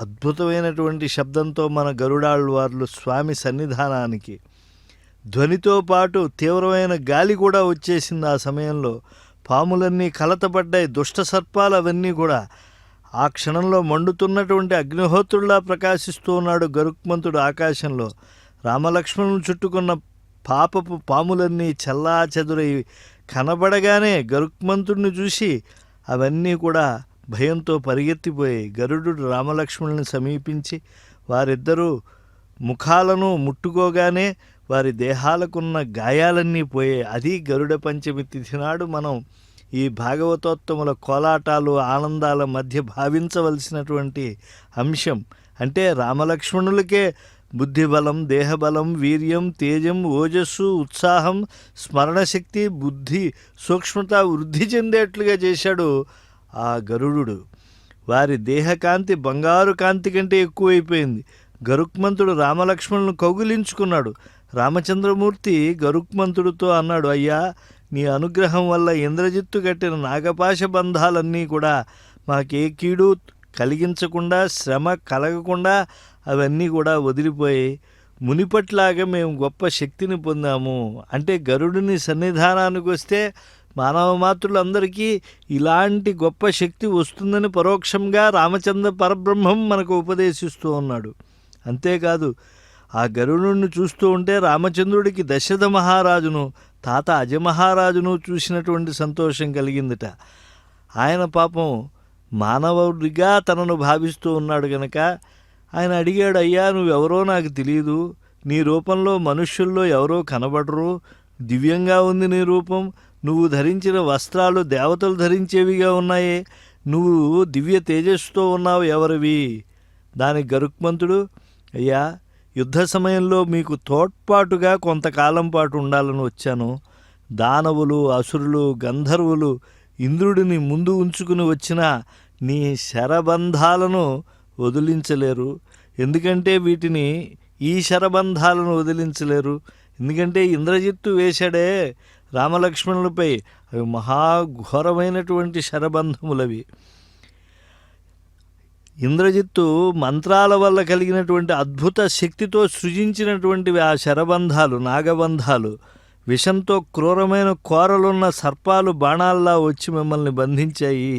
అద్భుతమైనటువంటి శబ్దంతో మన గరుడాళ్వార్లు స్వామి సన్నిధానానికి. ధ్వనితో పాటు తీవ్రమైన గాలి కూడా వచ్చేసింది. ఆ సమయంలో పాములన్నీ కలతపడ్డాయి, దుష్ట సర్పాలు అవన్నీ కూడా. ఆ క్షణంలో మండుతున్నటువంటి అగ్నిహోత్రుల్లా ప్రకాశిస్తూ ఉన్నాడు గరుక్మంతుడు ఆకాశంలో. రామలక్ష్మణులు చుట్టుకున్న పాపపు పాములన్నీ చల్లా చెదురై కనబడగానే గరుక్మంతుడిని చూసి అవన్నీ కూడా భయంతో పరిగెత్తిపోయాయి. గరుడు రామలక్ష్మణుని సమీపించి వారిద్దరూ ముఖాలను ముట్టుకోగానే వారి దేహాలకున్న గాయాలన్నీ పోయాయి. అది గరుడ పంచమి తిథి నాడు మనం ఈ భాగవతోత్తముల కోలాటాలు ఆనందాల మధ్య భావించవలసినటువంటి అంశం. అంటే రామలక్ష్మణులకే బుద్ధిబలం, దేహబలం, వీర్యం, తేజం, ఓజస్సు, ఉత్సాహం, స్మరణశక్తి, బుద్ధి సూక్ష్మత వృద్ధి చెందేట్లుగా చేశాడు ఆ గరుడు. వారి దేహకాంతి బంగారు కాంతి కంటే ఎక్కువైపోయింది. గరుక్మంతుడు రామలక్ష్మణులను కౌగిలించుకున్నాడు. రామచంద్రమూర్తి గరుక్మంతుడితో అన్నాడు, అయ్యా, నీ అనుగ్రహం వల్ల ఇంద్రజిత్తు కట్టిన నాగపాశ బంధాలన్నీ కూడా మాకే కీడు కలిగించకుండా, శ్రమ కలగకుండా అవన్నీ కూడా వదిలిపోయి మునిపట్లాగా మేము గొప్ప శక్తిని పొందాము. అంటే గరుడిని సన్నిధానానికి వస్తే మానవ మాతృలందరికీ ఇలాంటి గొప్ప శక్తి వస్తుందని పరోక్షంగా రామచంద్ర పరబ్రహ్మం మనకు ఉపదేశిస్తూ ఉన్నాడు. అంతేకాదు ఆ గరుడుని చూస్తూ ఉంటే రామచంద్రుడికి దశరథ మహారాజును, తాత అజమహారాజును చూసినటువంటి సంతోషం కలిగిందిట. ఆయన పాపం మానవుడిగా తనను భావిస్తూ ఉన్నాడు గనక ఆయన అడిగాడు, అయ్యా, నువ్వెవరో నాకు తెలియదు, నీ రూపంలో మనుష్యుల్లో ఎవరో కనబడరు, దివ్యంగా ఉంది నీ రూపం, నువ్వు ధరించిన వస్త్రాలు దేవతలు ధరించేవిగా ఉన్నాయే, నువ్వు దివ్య తేజస్సుతో ఉన్నావు, ఎవరివి? దానికి గరుక్మంతుడు, అయ్యా, యుద్ధ సమయంలో మీకు తోడ్పాటుగా కొంతకాలం పాటు ఉండాలని వచ్చాను. దానవులు, అసురులు, గంధర్వులు ఇంద్రుడిని ముందు ఉంచుకుని వచ్చిన నీ శరబంధాలను వదిలించలేరు. ఎందుకంటే ఈ శరబంధాలను వదిలించలేరు. ఎందుకంటే ఇంద్రజిత్తు వేశాడే రామలక్ష్మణులపై, అవి మహాఘోరమైనటువంటి శరబంధములవి. ఇంద్రజిత్తు మంత్రాల వల్ల కలిగినటువంటి అద్భుత శక్తితో సృజించినటువంటివి ఆ శరబంధాలు, నాగబంధాలు. విషంతో క్రూరమైన కోరలున్న సర్పాలు బాణాల్లా వచ్చి మిమ్మల్ని బంధించాయి.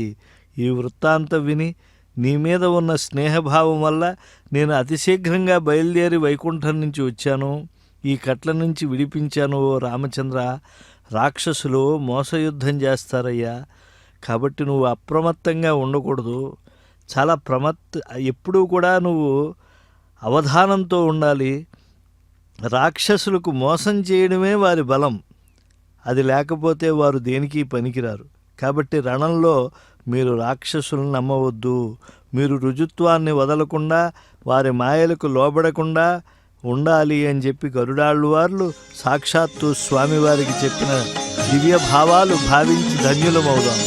ఈ వృత్తాంతం విని నీ మీద ఉన్న స్నేహభావం వల్ల నేను అతిశీఘ్రంగా బయలుదేరి వైకుంఠం నుంచి వచ్చాను, ఈ కట్ల నుంచి విడిపించాను. ఓ రామచంద్ర, రాక్షసులు మోసయుద్ధం చేస్తారయ్యా, కాబట్టి నువ్వు అప్రమత్తంగా ఉండకూడదు. చాలా ఎప్పుడూ కూడా నువ్వు అవధానంతో ఉండాలి. రాక్షసులకు మోసం చేయడమే వారి బలం. అది లేకపోతే వారు దేనికి పనికిరారు. కాబట్టి రణంలో మీరు రాక్షసులను నమ్మవద్దు. మీరు రుజుత్వాన్ని వదలకుండా వారి మాయలకు లోబడకుండా ఉండాలి అని చెప్పి గరుడాళ్ళవార్లు సాక్షాత్తు స్వామివారికి చెప్పిన దివ్య భావాలు భావించి ధన్యులమవుదాం.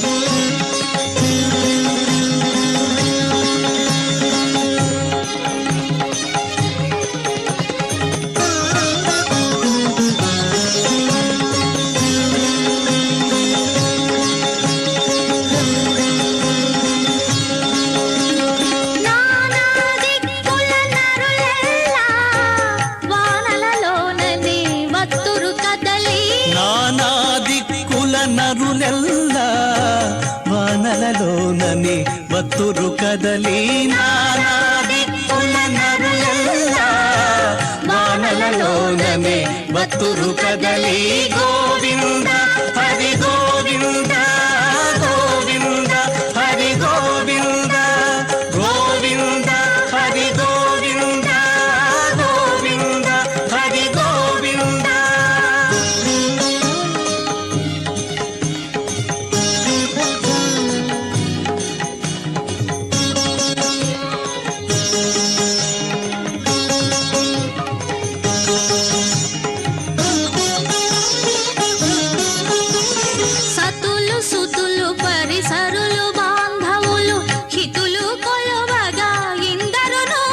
నానా దిక్కుల నరులెల్లా వానలలోనని వత్తురు కదలి నానా దిక్కుల నరులెల్లా వానలలోనని వత్తురు కదలి గోవింద హరి గోవింద గోవింద హరి గోవింద గోవింద హరి గోవింద గోవింద హరి గోవింద. సతులు సుతులు పరిసరులు బాంధవులు హితులు కొలవగా ఇందరును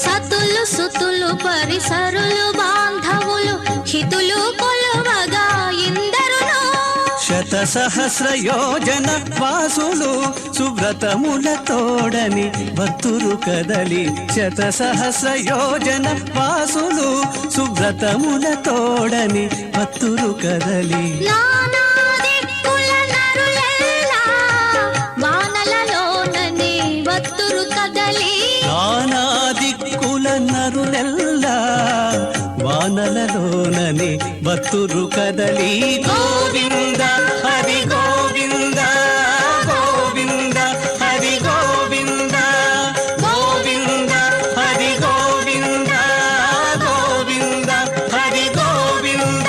సతులు సుతులు పరిసరులు బాంధవులు హితులు కొలవగా ఇందరును శత సహస్ర యోజన వాసులు సువ్రతముల తోడని భక్తులు కదలి శత సహస్ర యోజన వాసులు సువ్రతముల తోడని భక్తులు కదలి నానా దిక్కుల నరులెల్లా వానలలోనని వత్తురు కదలి నానా దిక్కుల నరులెల్లా వానలలోనని భక్తులు కదలి గోవింద హరి గోవింద గోవింద హరి గోవింద గోవింద హరి గోవింద గోవింద హరి గోవింద.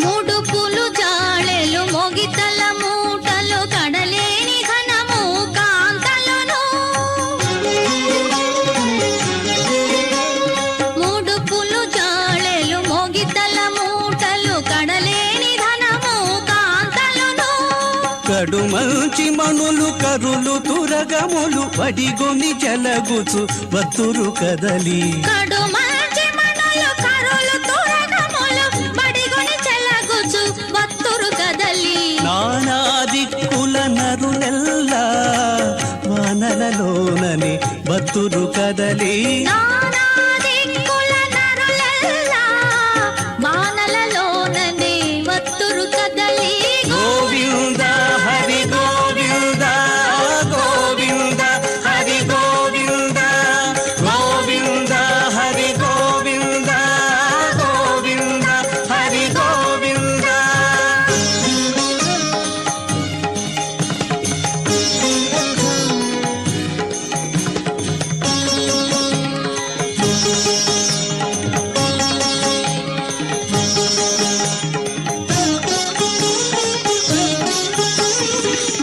ముడుపులు జాళెలు మొగితల మూటలు కడలేని ఘనము కాంతలును ముడుపులు జాళెలు మొగితల మూటలు కడలేని ఘనము కాంతలును కడు మంచి మణులు కరులు తురగములు పడిగొని జలగుచు వత్తురు కదలి కడు మంచి మనులు కరులు తురగములు బడిగొని చెలగుచు వత్తురు కదలి నానా దిక్కుల నరులెల్లా వానలలోనని వత్తురు కదలి నానా దిక్కుల నరులెల్లా వానలలోనని వత్తురు కదలి గోవింద హరి గోవింద గోవింద హరి గోవింద గోవింద హరి గోవింద గోవింద హరి గోవింద.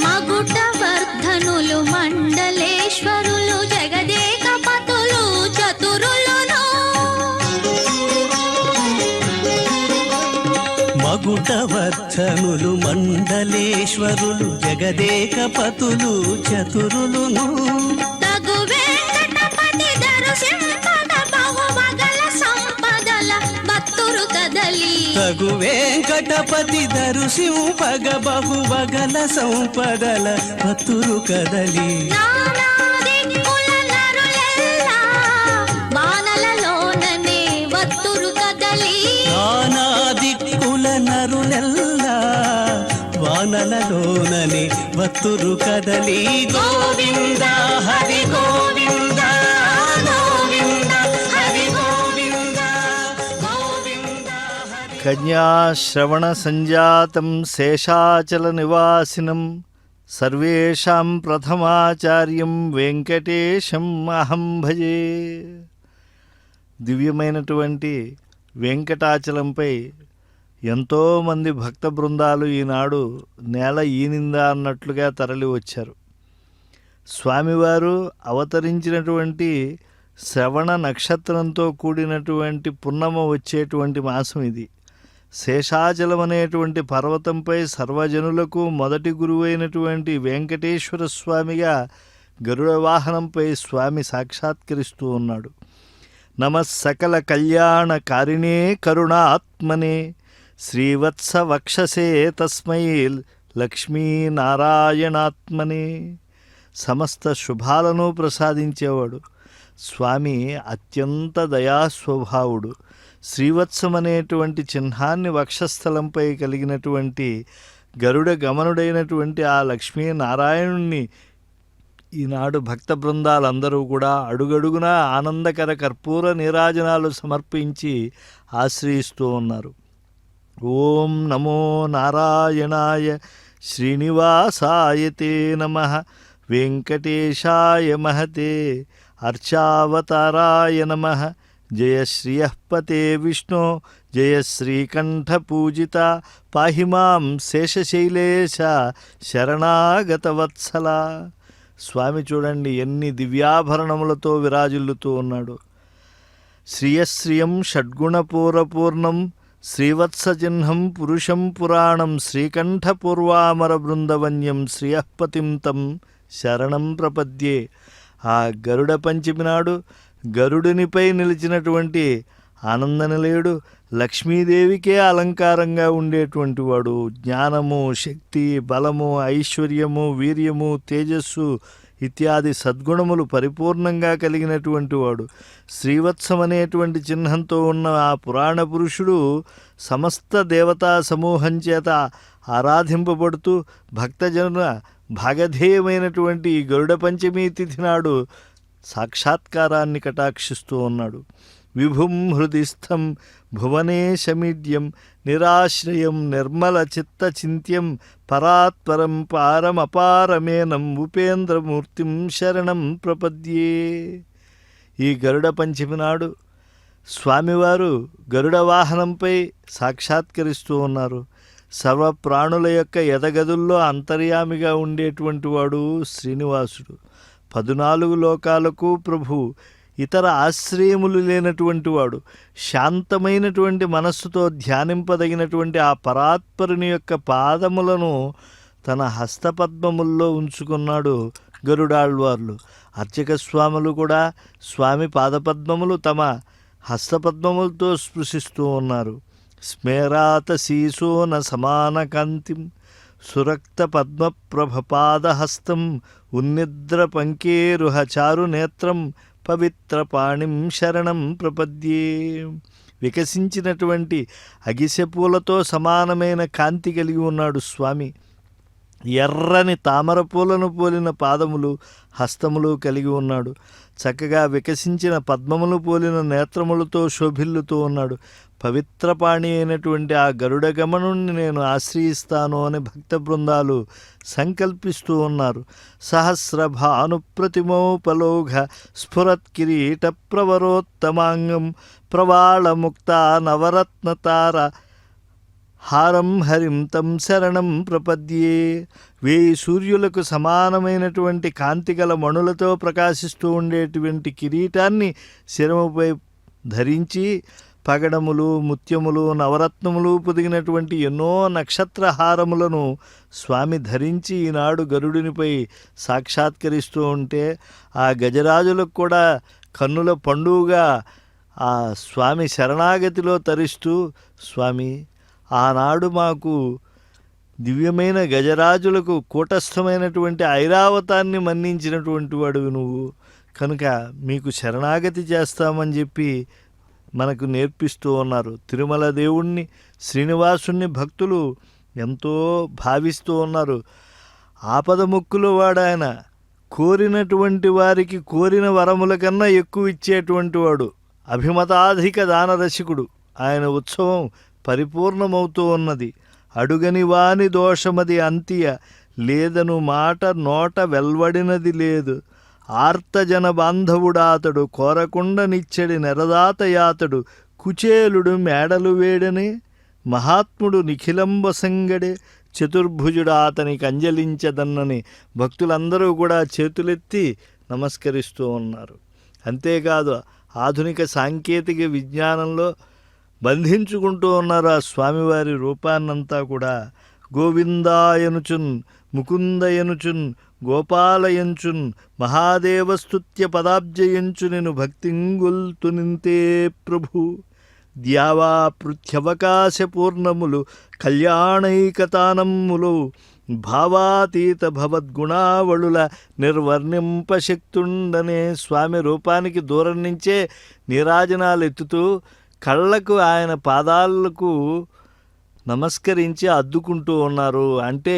మగుట వర్ధనులు మండలేశ్వరులు జగదేక పతులు చతురులును మగుటవర్ధనులు మండలేశ్వరులు జగదేక పతులు చతురులును తగు వెంకటపతి దర్శింపద బహువగల సంపదల భక్తురు కదలి తగు వెంకటపతి దరుసింపగ బహువగల సంపదల భక్తురు కదలి నానా దిక్కుల నరులెల్లా వానలలోననే వత్తురు కదలి నానా దిక్కుల నరులెల్లా వానలలోన రమ్మని భక్తులు కదలి గోవింద హరి గోవింద గోవింద హరి గోవింద గోవింద హరి కన్యాశ్రవణ సంజాతం శేషాచల నివాసినం సర్వేషాం ప్రథమాచార్యం వెంకటేశం అహం భజే. దివ్యమైనటువంటి వెంకటాచలంపై ఎంతోమంది భక్త బృందాలు ఈనాడు నేల ఈనిందా అన్నట్లుగా తరలి వచ్చారు. స్వామివారు అవతరించినటువంటి శ్రవణ నక్షత్రంతో కూడినటువంటి పున్నమ వచ్చేటువంటి మాసం ఇది. శేషాచలం అనేటువంటి పర్వతంపై సర్వజనులకు మొదటి గురువైనటువంటి వెంకటేశ్వర స్వామిగా గరుడ వాహనంపై స్వామి సాక్షాత్కరిస్తూ ఉన్నాడు. నమః సకల కళ్యాణకారిణే కరుణాత్మనే శ్రీవత్స వక్షసే తస్మై లక్ష్మీనారాయణాత్మనే. సమస్త శుభాలను ప్రసాదించేవాడు స్వామి. అత్యంత దయాస్వభావుడు. శ్రీవత్సమనేటువంటి చిహ్నాన్ని వక్షస్థలంపై కలిగినటువంటి గరుడ గమనుడైనటువంటి ఆ లక్ష్మీనారాయణుణ్ణి ఈనాడు భక్త బృందాలందరూ కూడా అడుగడుగునా ఆనందకర కర్పూర నీరాజనాలు సమర్పించి ఆశ్రయిస్తూ ఉన్నారు. ఓం నమో నారాయణాయ శ్రీనివాసాయ తే నమః వెంకటేశాయ మహతే అర్చావతారాయ నమః. జయ శ్రియఃపతే విష్ణో జయ శ్రీకంఠపూజిత పాహి మాం శేషశైలేశ శరణాగతవత్సల. స్వామి చూడండి ఎన్ని దివ్యాభరణములతో విరాజిల్లుతూ ఉన్నాడు. శ్రియశ్రియం షడ్గుణపూరపూర్ణం శ్రీవత్సచిహ్నం పురుషం పురాణం శ్రీకంఠపూర్వామర బృందవన్యం శ్రియఃపతిం తం శరణం ప్రపద్యే. ఆ గరుడ పంచమి నాడు గరుడునిపై నిలిచినటువంటి ఆనందనిలయుడు లక్ష్మీదేవికే అలంకారంగా ఉండేటువంటి వాడు. జ్ఞానము, శక్తి, బలము, ఐశ్వర్యము, వీర్యము, తేజస్సు ఇత్యాది సద్గుణములు పరిపూర్ణంగా కలిగినటువంటి వాడు. శ్రీవత్సం అనేటువంటి చిహ్నంతో ఉన్న ఆ పురాణ పురుషుడు సమస్త దేవతా సమూహం చేత ఆరాధింపబడుతూ భక్తజనుల భాగధేయమైనటువంటి ఈ గరుడ పంచమీ తిథి నాడు సాక్షాత్కారాన్ని కటాక్షిస్తూ ఉన్నాడు. విభుం హృదిస్థం భువనేశమీడ్యం నిరాశ్రయం నిర్మల చిత్తచింత్యం పరాత్పరం పారమపారమేనం ఉపేంద్రమూర్తిం శరణం ప్రపద్యే. ఈ గరుడ పంచమి నాడు స్వామివారు గరుడ వాహనంపై సాక్షాత్కరిస్తూ ఉన్నారు. సర్వప్రాణుల యొక్క ఎదగదుల్లో అంతర్యామిగా ఉండేటువంటి వాడు శ్రీనివాసుడు. 14 లోకాలకు ప్రభు, ఇతర ఆశ్రయములు లేనటువంటి వాడు. శాంతమైనటువంటి మనస్సుతో ధ్యానింపదగినటువంటి ఆ పరాత్పరుని యొక్క పాదములను తన హస్తపద్మముల్లో ఉంచుకున్నాడు గరుడాళ్వార్లు. అర్చక స్వాములు కూడా స్వామి పాదపద్మములు తమ హస్తపద్మములతో స్పృశిస్తూ ఉన్నారు. స్మేరాత శీసోన సమాన కాంతిం సురక్త పద్మప్రభపాదహస్తం ఉన్నిద్ర పంకేరుహ చారు నేత్రం పవిత్రపాణిం శరణం ప్రపద్యే. వికసించినటువంటి అగిసెపూలతో సమానమైన కాంతి కలిగి ఉన్నాడు స్వామి. ఎర్రని తామర పూలను పోలిన పాదములు, హస్తములు కలిగి ఉన్నాడు. చక్కగా వికసించిన పద్మములు పోలిన నేత్రములతో శోభిల్లుతూ ఉన్నాడు. పవిత్రపాణి అయినటువంటి ఆ గరుడ గమనుణ్ణి నేను ఆశ్రయిస్తాను అని భక్త బృందాలు సంకల్పిస్తూ ఉన్నారు. సహస్రభానుప్రతిమోపలోఘ స్ఫురత్కిరీట ప్రవరోత్తమాంగం ప్రవాళముక్త నవరత్నతార హారం హరిం తం శరణం ప్రపద్యే. 1000 సూర్యులకు సమానమైనటువంటి కాంతిగల మణులతో ప్రకాశిస్తూ ఉండేటువంటి కిరీటాన్ని శిరముపై ధరించి పగడములు, ముత్యములు, నవరత్నములు పొదిగినటువంటి ఎన్నో నక్షత్రహారములను స్వామి ధరించి ఈనాడు గరుడునిపై సాక్షాత్కరిస్తూ ఉంటే ఆ గజరాజులకు కూడా కన్నుల పండుగగా ఆ స్వామి శరణాగతిలో తరిస్తూ, స్వామి ఆనాడు మాకు దివ్యమైన గజరాజులకు కూటస్థమైనటువంటి ఐరావతాన్ని మన్నించినటువంటి వాడు నువ్వు కనుక మీకు శరణాగతి చేస్తామని చెప్పి మనకు నేర్పిస్తూ ఉన్నారు. తిరుమల దేవుణ్ణి, శ్రీనివాసుని భక్తులు ఎంతో భావిస్తూ ఉన్నారు. ఆపద మొక్కుల వాడాయన. కోరినటువంటి వారికి కోరిన వరముల కన్నా ఎక్కువ ఇచ్చేటువంటి వాడు. అభిమతాధిక దానరసికుడు. ఆయన ఉత్సవం పరిపూర్ణమవుతూ ఉన్నది. అడుగని వాని దోషమది అంతియ లేదను మాట నోట వెల్వడినది లేదు. ఆర్తజన బాంధవుడాతడు కోరకుండ నిచ్చడి నెరదాతయాతడు కుచేలుడు మేడలు వేడనే మహాత్ముడు నిఖిలంబ సంగడే చతుర్భుజుడు అతనికి అంజలించదన్నని భక్తులందరూ కూడా చేతులెత్తి నమస్కరిస్తూ ఉన్నారు. అంతేకాదు ఆధునిక సాంకేతిక విజ్ఞానంలో బంధించుకుంటూ ఉన్నారు ఆ స్వామివారి రూపాన్నంతా కూడా. గోవిందాయనుచున్ ముకుందయనుచున్ గోపాలయంచున్ మహాదేవస్తుత్య పదాబ్జయంచు నేను భక్తింగుల్తునింతే ప్రభు. ద్యావా పృథ్యవకాశ పూర్ణములు కళ్యాణైకతానమ్ములు భావాతీత భవద్గుణావళుల నిర్వర్ణింపశక్తుండనే స్వామి రూపానికి దూరం నుంచే నీరాజనాలు ఎత్తుతూ కళ్ళకు ఆయన పాదాలకు నమస్కరించి అద్దుకుంటూ ఉన్నారు. అంటే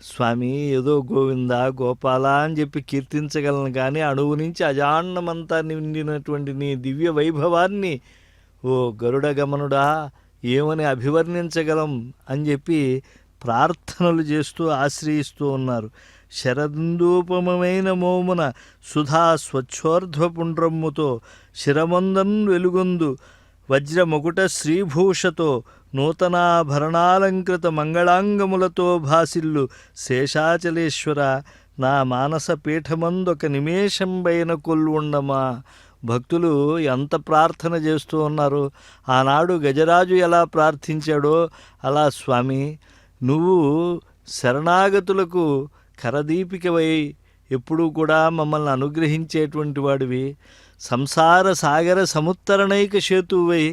స్వామి ఏదో గోవింద గోపాల అని చెప్పి కీర్తించగలను, కానీ అణువు నుంచి అజాండమంతా నిండినటువంటి నీ దివ్య వైభవాన్ని ఓ గరుడ గమనుడా ఏమని అభివర్ణించగలం అని చెప్పి ప్రార్థనలు చేస్తూ ఆశ్రయిస్తూ ఉన్నారు. శరదూపమైన మోమున సుధా స్వచ్ఛోర్ధ్వపుండ్రమ్ముతో శిరమందన్ వెలుగొందు వజ్రముకుట శ్రీభూషతో నూతనాభరణాలంకృత మంగళాంగములతో భాసిల్లు శేషాచలేశ్వర నా మానస పీఠమందొక నిమేషంబైన కొల్వుండమా. భక్తులు ఎంత ప్రార్థన చేస్తూ ఉన్నారు. ఆనాడు గజరాజు ఎలా ప్రార్థించాడో అలా స్వామి నువ్వు శరణాగతులకు కరదీపికవై ఎప్పుడూ కూడా మమ్మల్ని అనుగ్రహించేటువంటి వాడివి. సంసార సాగర సముత్తరణైక సేతువై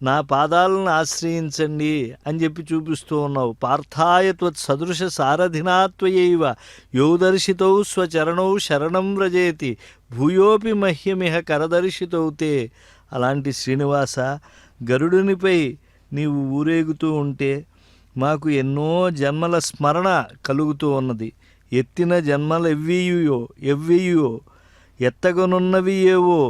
నా పాదాలను ఆశ్రయించండి అని చెప్పి చూపిస్తూ ఉన్నావు. పార్థాయ త్వత్సదృశ సారథినాత్వయైవ యౌదర్శితౌ స్వచరణౌ శరణం వ్రజేతి భూయోపి మహ్యమిహ కరదర్శితౌతే. అలాంటి శ్రీనివాస గరుడునిపై నీవు ఊరేగుతూ ఉంటే మాకు ఎన్నో జన్మల స్మరణ కలుగుతూ ఉన్నది. ఎత్తిన జన్మలెవ్వెయ్యో ఎత్తగనున్నవి ఏవో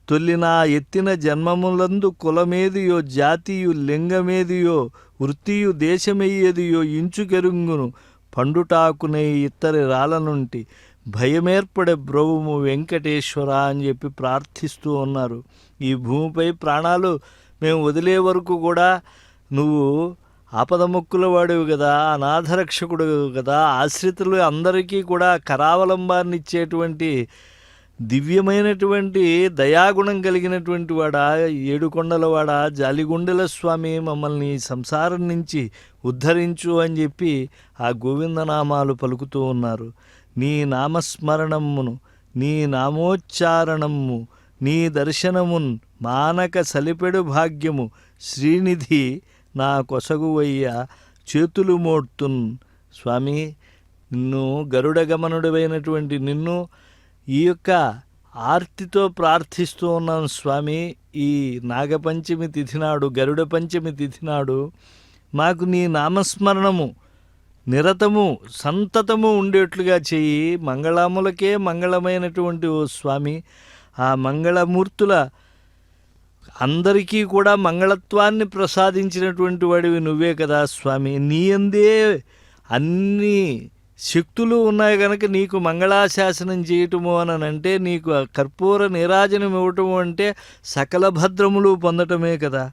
తొల్లి నా ఎత్తిన జన్మములందు కులమేదియో జాతియు లింగమేదియో వృత్తియు దేశమయ్యేదియో ఇంచుకెరుంగును పండుటాకునే ఇత్తరి రాళ్ళనుంటి భయమేర్పడే బ్రవుము వెంకటేశ్వర అని చెప్పి ప్రార్థిస్తూ ఉన్నారు. ఈ భూమిపై ప్రాణాలు మేము వదిలే వరకు కూడా నువ్వు ఆపదముక్కుల వాడివి కదా, అనాథరక్షకుడు కదా, ఆశ్రితులు అందరికీ కూడా కరావలంబాన్ని ఇచ్చేటువంటి దివ్యమైనటువంటి దయాగుణం కలిగినటువంటి వాడా, ఏడుకొండలవాడా, జాలిగుండెల స్వామి మమ్మల్ని సంసారం నుంచి ఉద్ధరించు అని చెప్పి ఆ గోవిందనామాలు పలుకుతూ ఉన్నారు. నీ నామస్మరణమును నీ నామోచ్చారణము నీ దర్శనమున్ మానక సలిపెడు భాగ్యము శ్రీనిధి నా కొసగువయ్య చేతులు మోడ్తున్. స్వామి నిన్ను గరుడగమనుడైనటువంటి నిన్ను ఈ యొక్క ఆర్తితో ప్రార్థిస్తూ ఉన్నాను స్వామి. ఈ నాగపంచమి తిథి నాడు, గరుడ పంచమి తిథి నాడు మాకు నీ నామస్మరణము నిరతము సంతతము ఉండేట్లుగా చెయ్యి. మంగళములకే మంగళమైనటువంటి ఓ స్వామి, ఆ మంగళమూర్తుల అందరికీ కూడా మంగళత్వాన్ని ప్రసాదించినటువంటి వాడివి నువ్వే కదా స్వామి. నీ అందే అన్ని శక్తులు ఉన్నాయి కనుక నీకు మంగళాశాసనం చేయటము అని అంటే, నీకు కర్పూర నీరాజనం ఇవ్వటము అంటే సకల భద్రములు పొందటమే కదా.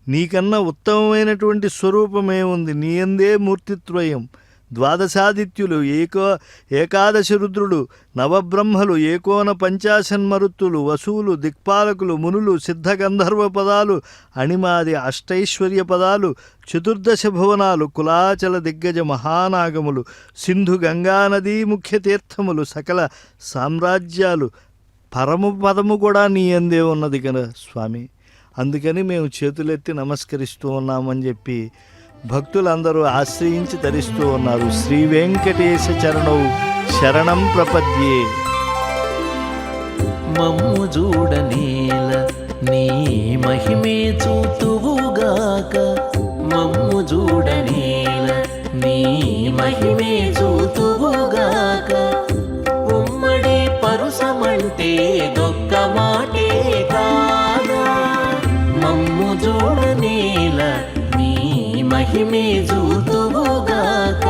నీకన్నా ఉత్తమమైనటువంటి స్వరూపమే ఉంది. నీ అందే మూర్తిత్వయం. ద్వాదశాదిత్యులు, ఏకాదశ రుద్రుడు, నవబ్రహ్మలు, ఏకోన పంచాశన్మరుత్తులు, వసువులు, దిక్పాలకులు, మునులు, సిద్ధగంధర్వ పదాలు, అణిమాది అష్టైశ్వర్య పదాలు, చతుర్దశ భువనాలు, కులాచల దిగ్గజ మహానాగములు, సింధు గంగానదీ ముఖ్య తీర్థములు, సకల సామ్రాజ్యాలు, పరము పదము కూడా నీ అందే ఉన్నది కదా స్వామి. అందుకని మేము చేతులెత్తి నమస్కరిస్తూ ఉన్నామని చెప్పి భక్తులందరూ ఆశ్రయించి ధరిస్తూ ఉన్నారు. శ్రీ వెంకటేశ చరణౌ శరణం ప్రపద్యే. మమ్ము చూడనేల నీ మహిమే చూతువుగాక, మమ్ము చూడనేల నీ మహిమే చూతువుగాక. ఉమ్మడి పరుసమంటే దొక్క మాటే కాదా, మమ్ము చూడనేల నీ మహిమే చూతువుగాక.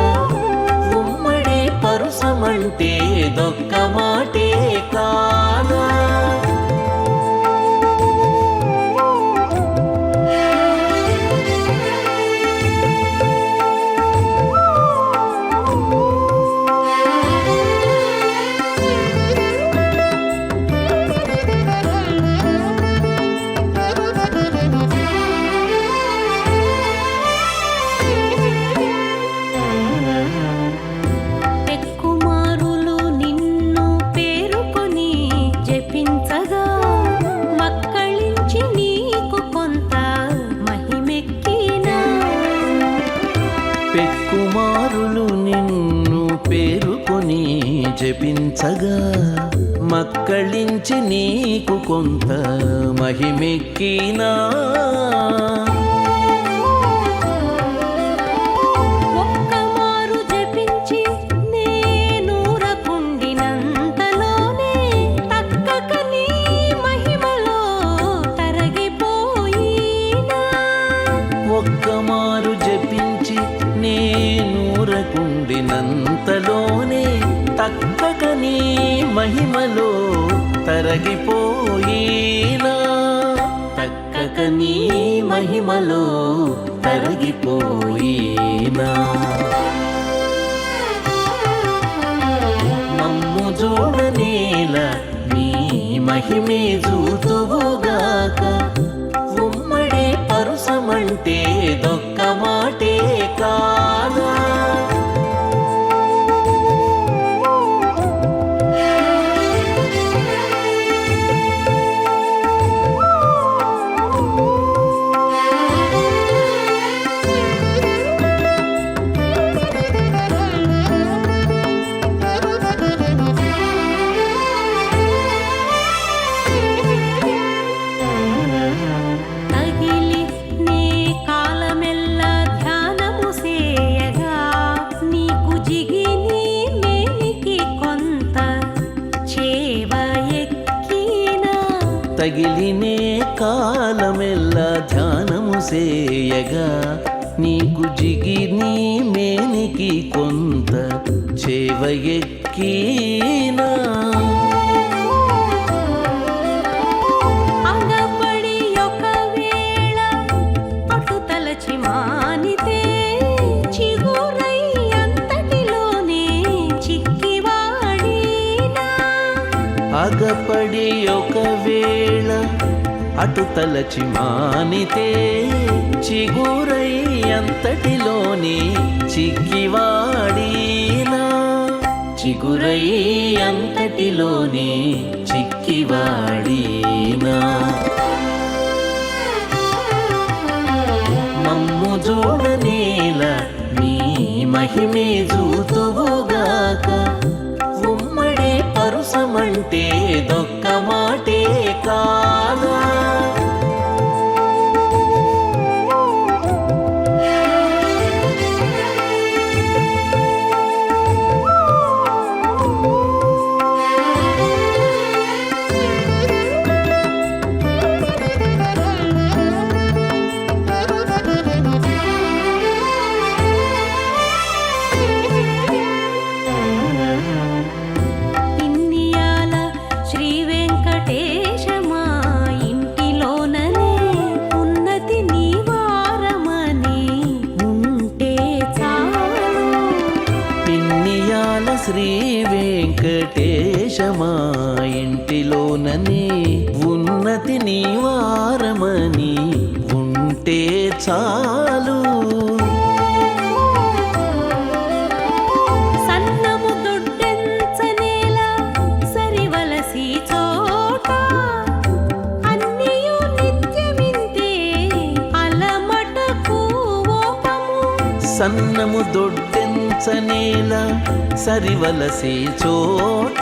ఉమ్మడి పరుసమంటే దొక్క మాటే కాదా. ఎక్కుమారులు నిన్ను పేరుకొని జపించగా మక్కళించి నీకు కొంత మహిమెక్కినా. పెక్కుమారులు నిన్ను పేరుకొని జపించగా మక్కళించి నీకు కొంత మహిమెక్కినా. ఒక్కమారు జపించి నేను రకుండినంతలోనే తక్కక నీ మహిమలో తరగిపోయినా. ఒక్కమారు జపించి నేనూరకుండినంతలోనే తక్కక నీ మహిమలో తరగిపోయినా. తక్కక నీ మహిమలో తరగిపోయినా. మమ్ము చూడనేల నీ మహిమే చూతువుగాక. ఉమ్మడి పరుసమంటే దొక్క మాటే కాదా. తగిలి నీ కాలమెల్ల ధ్యానము సేయగా నీకు జిగి నీ మేనికి కొంత చేవ ఎక్కినా. తగిలినే కాలమెల్లా ధ్యానము సేయగా నీకు జిగి నీ మేనికి కొంత చేవ ఎక్కినా. అగపడి ఒకవేళ అటు తలచి మానితే చిగురై అంతటిలోనే చిక్కివాడినా. అగపడి ఒకవేళ అటు తలచి మానితే చిగురై అంతటిలోనే చిక్కివాడినా. చిగురై అంతటిలోనే చిక్కివాడినా. మమ్ము చూడనేల నీ మహిమే చూతువుగాక. ఉమ్మడి పరుసమంటే దొక్క మాటే కాదా. ఇన్నియాల శ్రీ వెంకటేశమా ఇంటిలోననే ఉన్నతి నివారమని ఉంటే చాలు. పిన్నియాల శ్రీ వెంకటేశమా ఇంటిలోననే ఉన్నతి నివారమని ఉంటే చాలు. సన్నము దొడ్డెంచనేల సరివలసి చోట అన్నియు నిత్యమింతే అలమటకు ఓపము. సన్నము దొడ్డెంచనేల సరివలసి చోట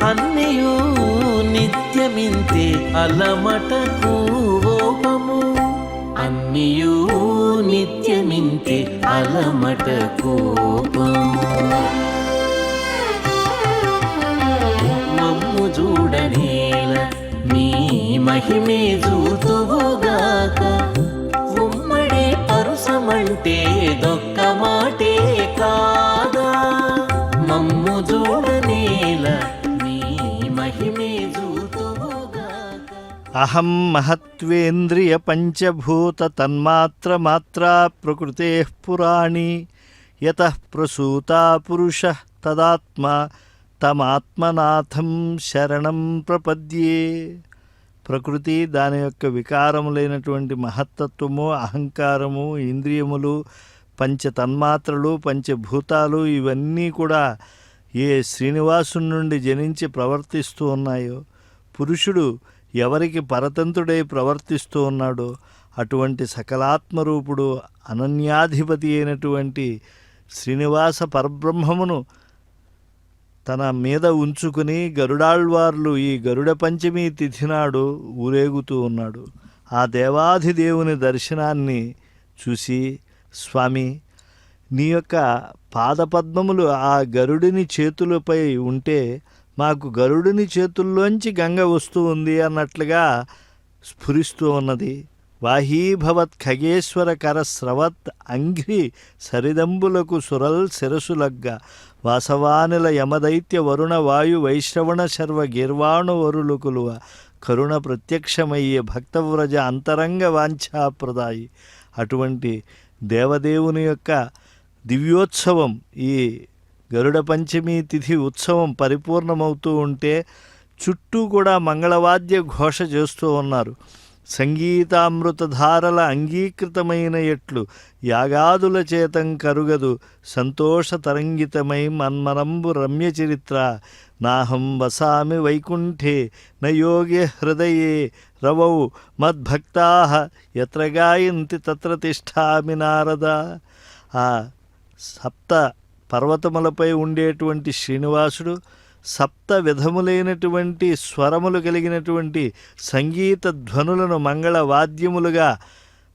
అన్నియు నిత్యమింతే అలమటకు ఓపము. అన్నియు నిత్యమింతే అలమట కోపము మమ్ము చూడనేల నీ మహిమే చూతువుగాక ఉమ్మడి పరుసమంటే దొక్క మాటే కాదా మమ్ము చూడనేల నీ మహిమే చూతువుగాక అహం మహత్వేంద్రియ పంచభూత తన్మాత్ర మాత్రా ప్రకృతే పురాణి యతః ప్రసూతా పురుషః తదాత్మ తమాత్మనాథం శరణం ప్రపద్యే. ప్రకృతి దాని యొక్క వికారములైనటువంటి మహత్తత్వము, అహంకారము, ఇంద్రియములు, పంచతన్మాత్రలు, పంచభూతాలు ఇవన్నీ కూడా ఏ శ్రీనివాసుని నుండి జనించి ప్రవర్తిస్తూ ఉన్నాయో, పురుషుడు ఎవరికి పరతంత్రుడై ప్రవర్తిస్తూ ఉన్నాడో అటువంటి సకలాత్మరూపుడు అనన్యాధిపతి అయినటువంటి శ్రీనివాస పరబ్రహ్మమును తన మీద ఉంచుకుని గరుడాళ్వార్లు ఈ గరుడ పంచమి తిథి నాడు ఊరేగుతూ ఉన్నాడు. ఆ దేవాధిదేవుని దర్శనాన్ని చూసి, స్వామి నీ యొక్క పాదపద్మములు ఆ గరుడిని చేతులపై ఉంటే మాకు గరుడిని చేతుల్లోంచి గంగ వస్తూ ఉంది అన్నట్లుగా స్ఫురిస్తూ ఉన్నది. వాహీభవత్ ఖగేశ్వర కర స్రవత్ అంఘ్రి సరిదంబులకు సురల్ శిరసులగ్గ వాసవానిల యమదైత్య వరుణ వాయు వైశ్రవణ శర్వ గిర్వాణు వరులుకులువ కరుణ ప్రత్యక్షమయ్యే భక్తవ్రజ అంతరంగ వాంఛాప్రదాయి. అటువంటి దేవదేవుని యొక్క దివ్యోత్సవం, ఈ గరుడ పంచమి తిథి ఉత్సవం పరిపూర్ణమవుతూ ఉంటే చుట్టూ కూడా మంగళవాద్య ఘోష చేస్తూ ఉన్నారు. సంగీతామృతధారల అంగీకృతమైన ఎట్లు యాగాదుల చేతం కరుగదు సంతోష తరంగితమై మన్మనంబు రమ్య చరిత్ర నాహం వసామి వైకుంఠే నయోగ్య హృదయే రవౌ మద్భక్తా ఎత్ర గాయంతి తత్ర తిష్ఠామి నారద. ఆ సప్త పర్వతములపై ఉండేటువంటి శ్రీనివాసుడు సప్త విధములైనటువంటి స్వరములు కలిగినటువంటి సంగీత ధ్వనులను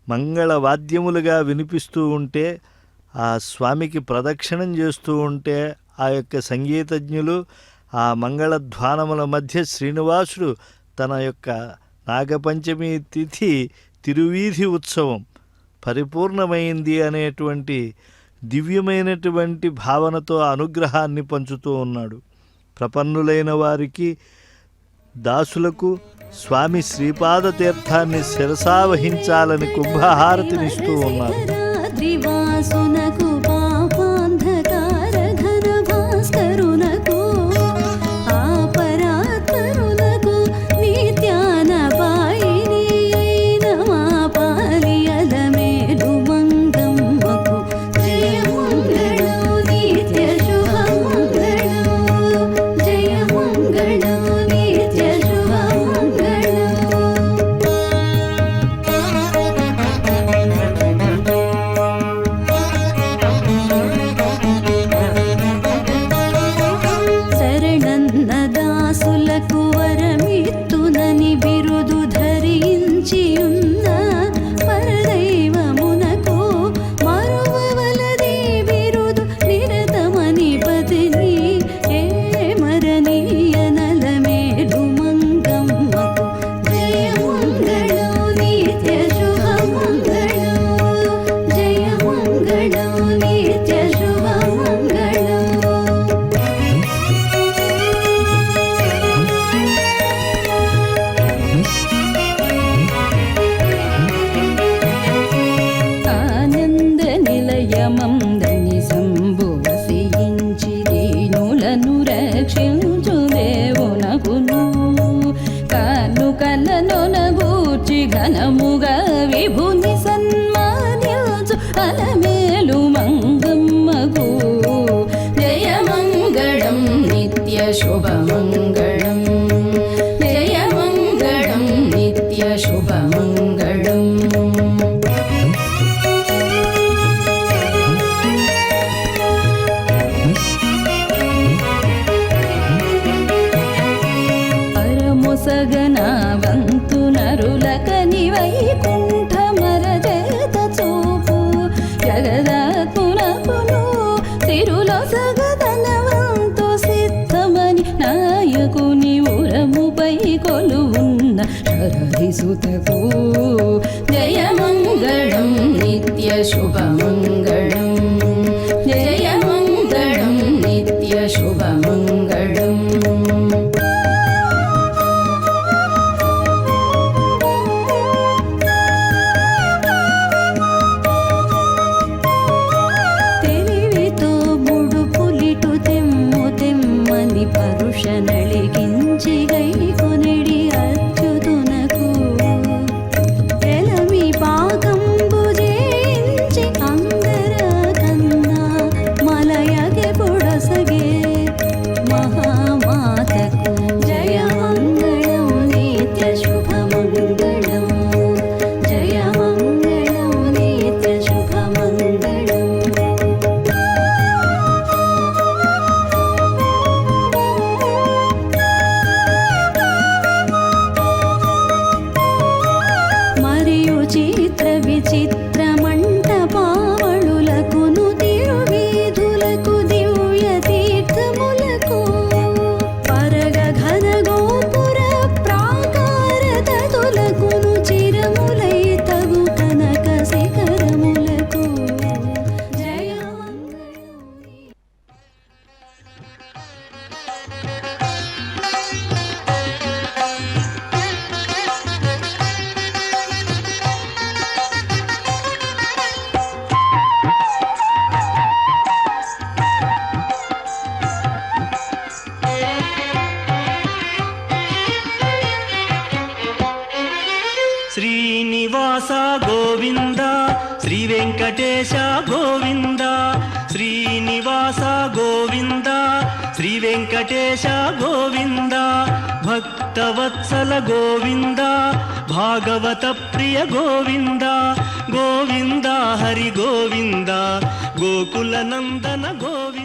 మంగళవాద్యములుగా వినిపిస్తూ ఉంటే, ఆ స్వామికి ప్రదక్షిణం చేస్తూ ఉంటే ఆ యొక్క సంగీతజ్ఞులు ఆ మంగళధ్వానముల మధ్య శ్రీనివాసుడు తన యొక్క నాగపంచమి తిథి తిరువీధి ఉత్సవం పరిపూర్ణమైంది అనేటువంటి దివ్యమైనటువంటి భావనతో అనుగ్రహాన్ని పంచుతూ ఉన్నాడు. ప్రపన్నులైన వారికి, దాసులకు స్వామి శ్రీపాద తీర్థాన్ని శిరసావహించాలని కుంభహారతినిస్తూ ఉన్నారు. దివాసునకు పాపాంధకార ఘన భాస్కరునకు ఆపరాత్మరునకు నిత్యాన పాయిని అయిన మా పాలియదమేలు మంగమ్మకు జయమంగళం నిత్య శుభమంగళం జయమంగళం నిత్య శుభమంగళం. శరణన్న దాసులకు వరమిత్తునని బిరుదు ధరించియున్న పరదైవమునకు మరువవలది బిరుదు నిరతమని పతిని ఏమరనీయనలమేలు మంగమ్మకు జయమంగళం నిత్య శుభమంగళం జయమంగళం నిత్య శుభమంగళం. ఆనంద నిలయమందని సంభువసించి దీనులను రక్షించు దేవునకును కానుకలనొనగూర్చి ఘనముగా విభుని సన్మానించు అలమేలు మంగమ్మకు జయమంగళం నిత్య శుభమంగళం జయమంగళం నిత్య శుభమంగళం. పరమొసగనావంతు నరులకని వైకుంఠ మరజేత చూపు శరధిసుతకు జయమంగళం నిత్య శుభమంగళం జయమంగళం నిత్య శుభమంగళం తెలివితో ముడుపులిటు తెమ్ము తెమ్మని పరుష నళిగించి గై కొనిడి అచ్యుతునకు ఎలమి పాకంబు జయించి అందర కన్నా మలయగె పొడసగే మహామాతకు జయమంగళం నిత్య శుభమంగళం జయమంగళం నిత్య శుభమంగళం మరియు చిత్ర విచిత్ర మంటపావళులకును తిరువీధులకు దివ్య తీర్థములకు పరగ ఘన గోపుర ప్రాకార తతులకును చిరములై తగు కనక శిఖరములకు జయమంగళం శ్రీనివాస గోవింద శ్రీ వెంకటేశ గోవింద శ్రీనివాస గోవింద శ్రీ వెంకటేశ గోవింద భక్తవత్సల గోవింద భాగవత ప్రియ గోవింద గోవింద హరి గోవింద గోకుల నందన గోవింద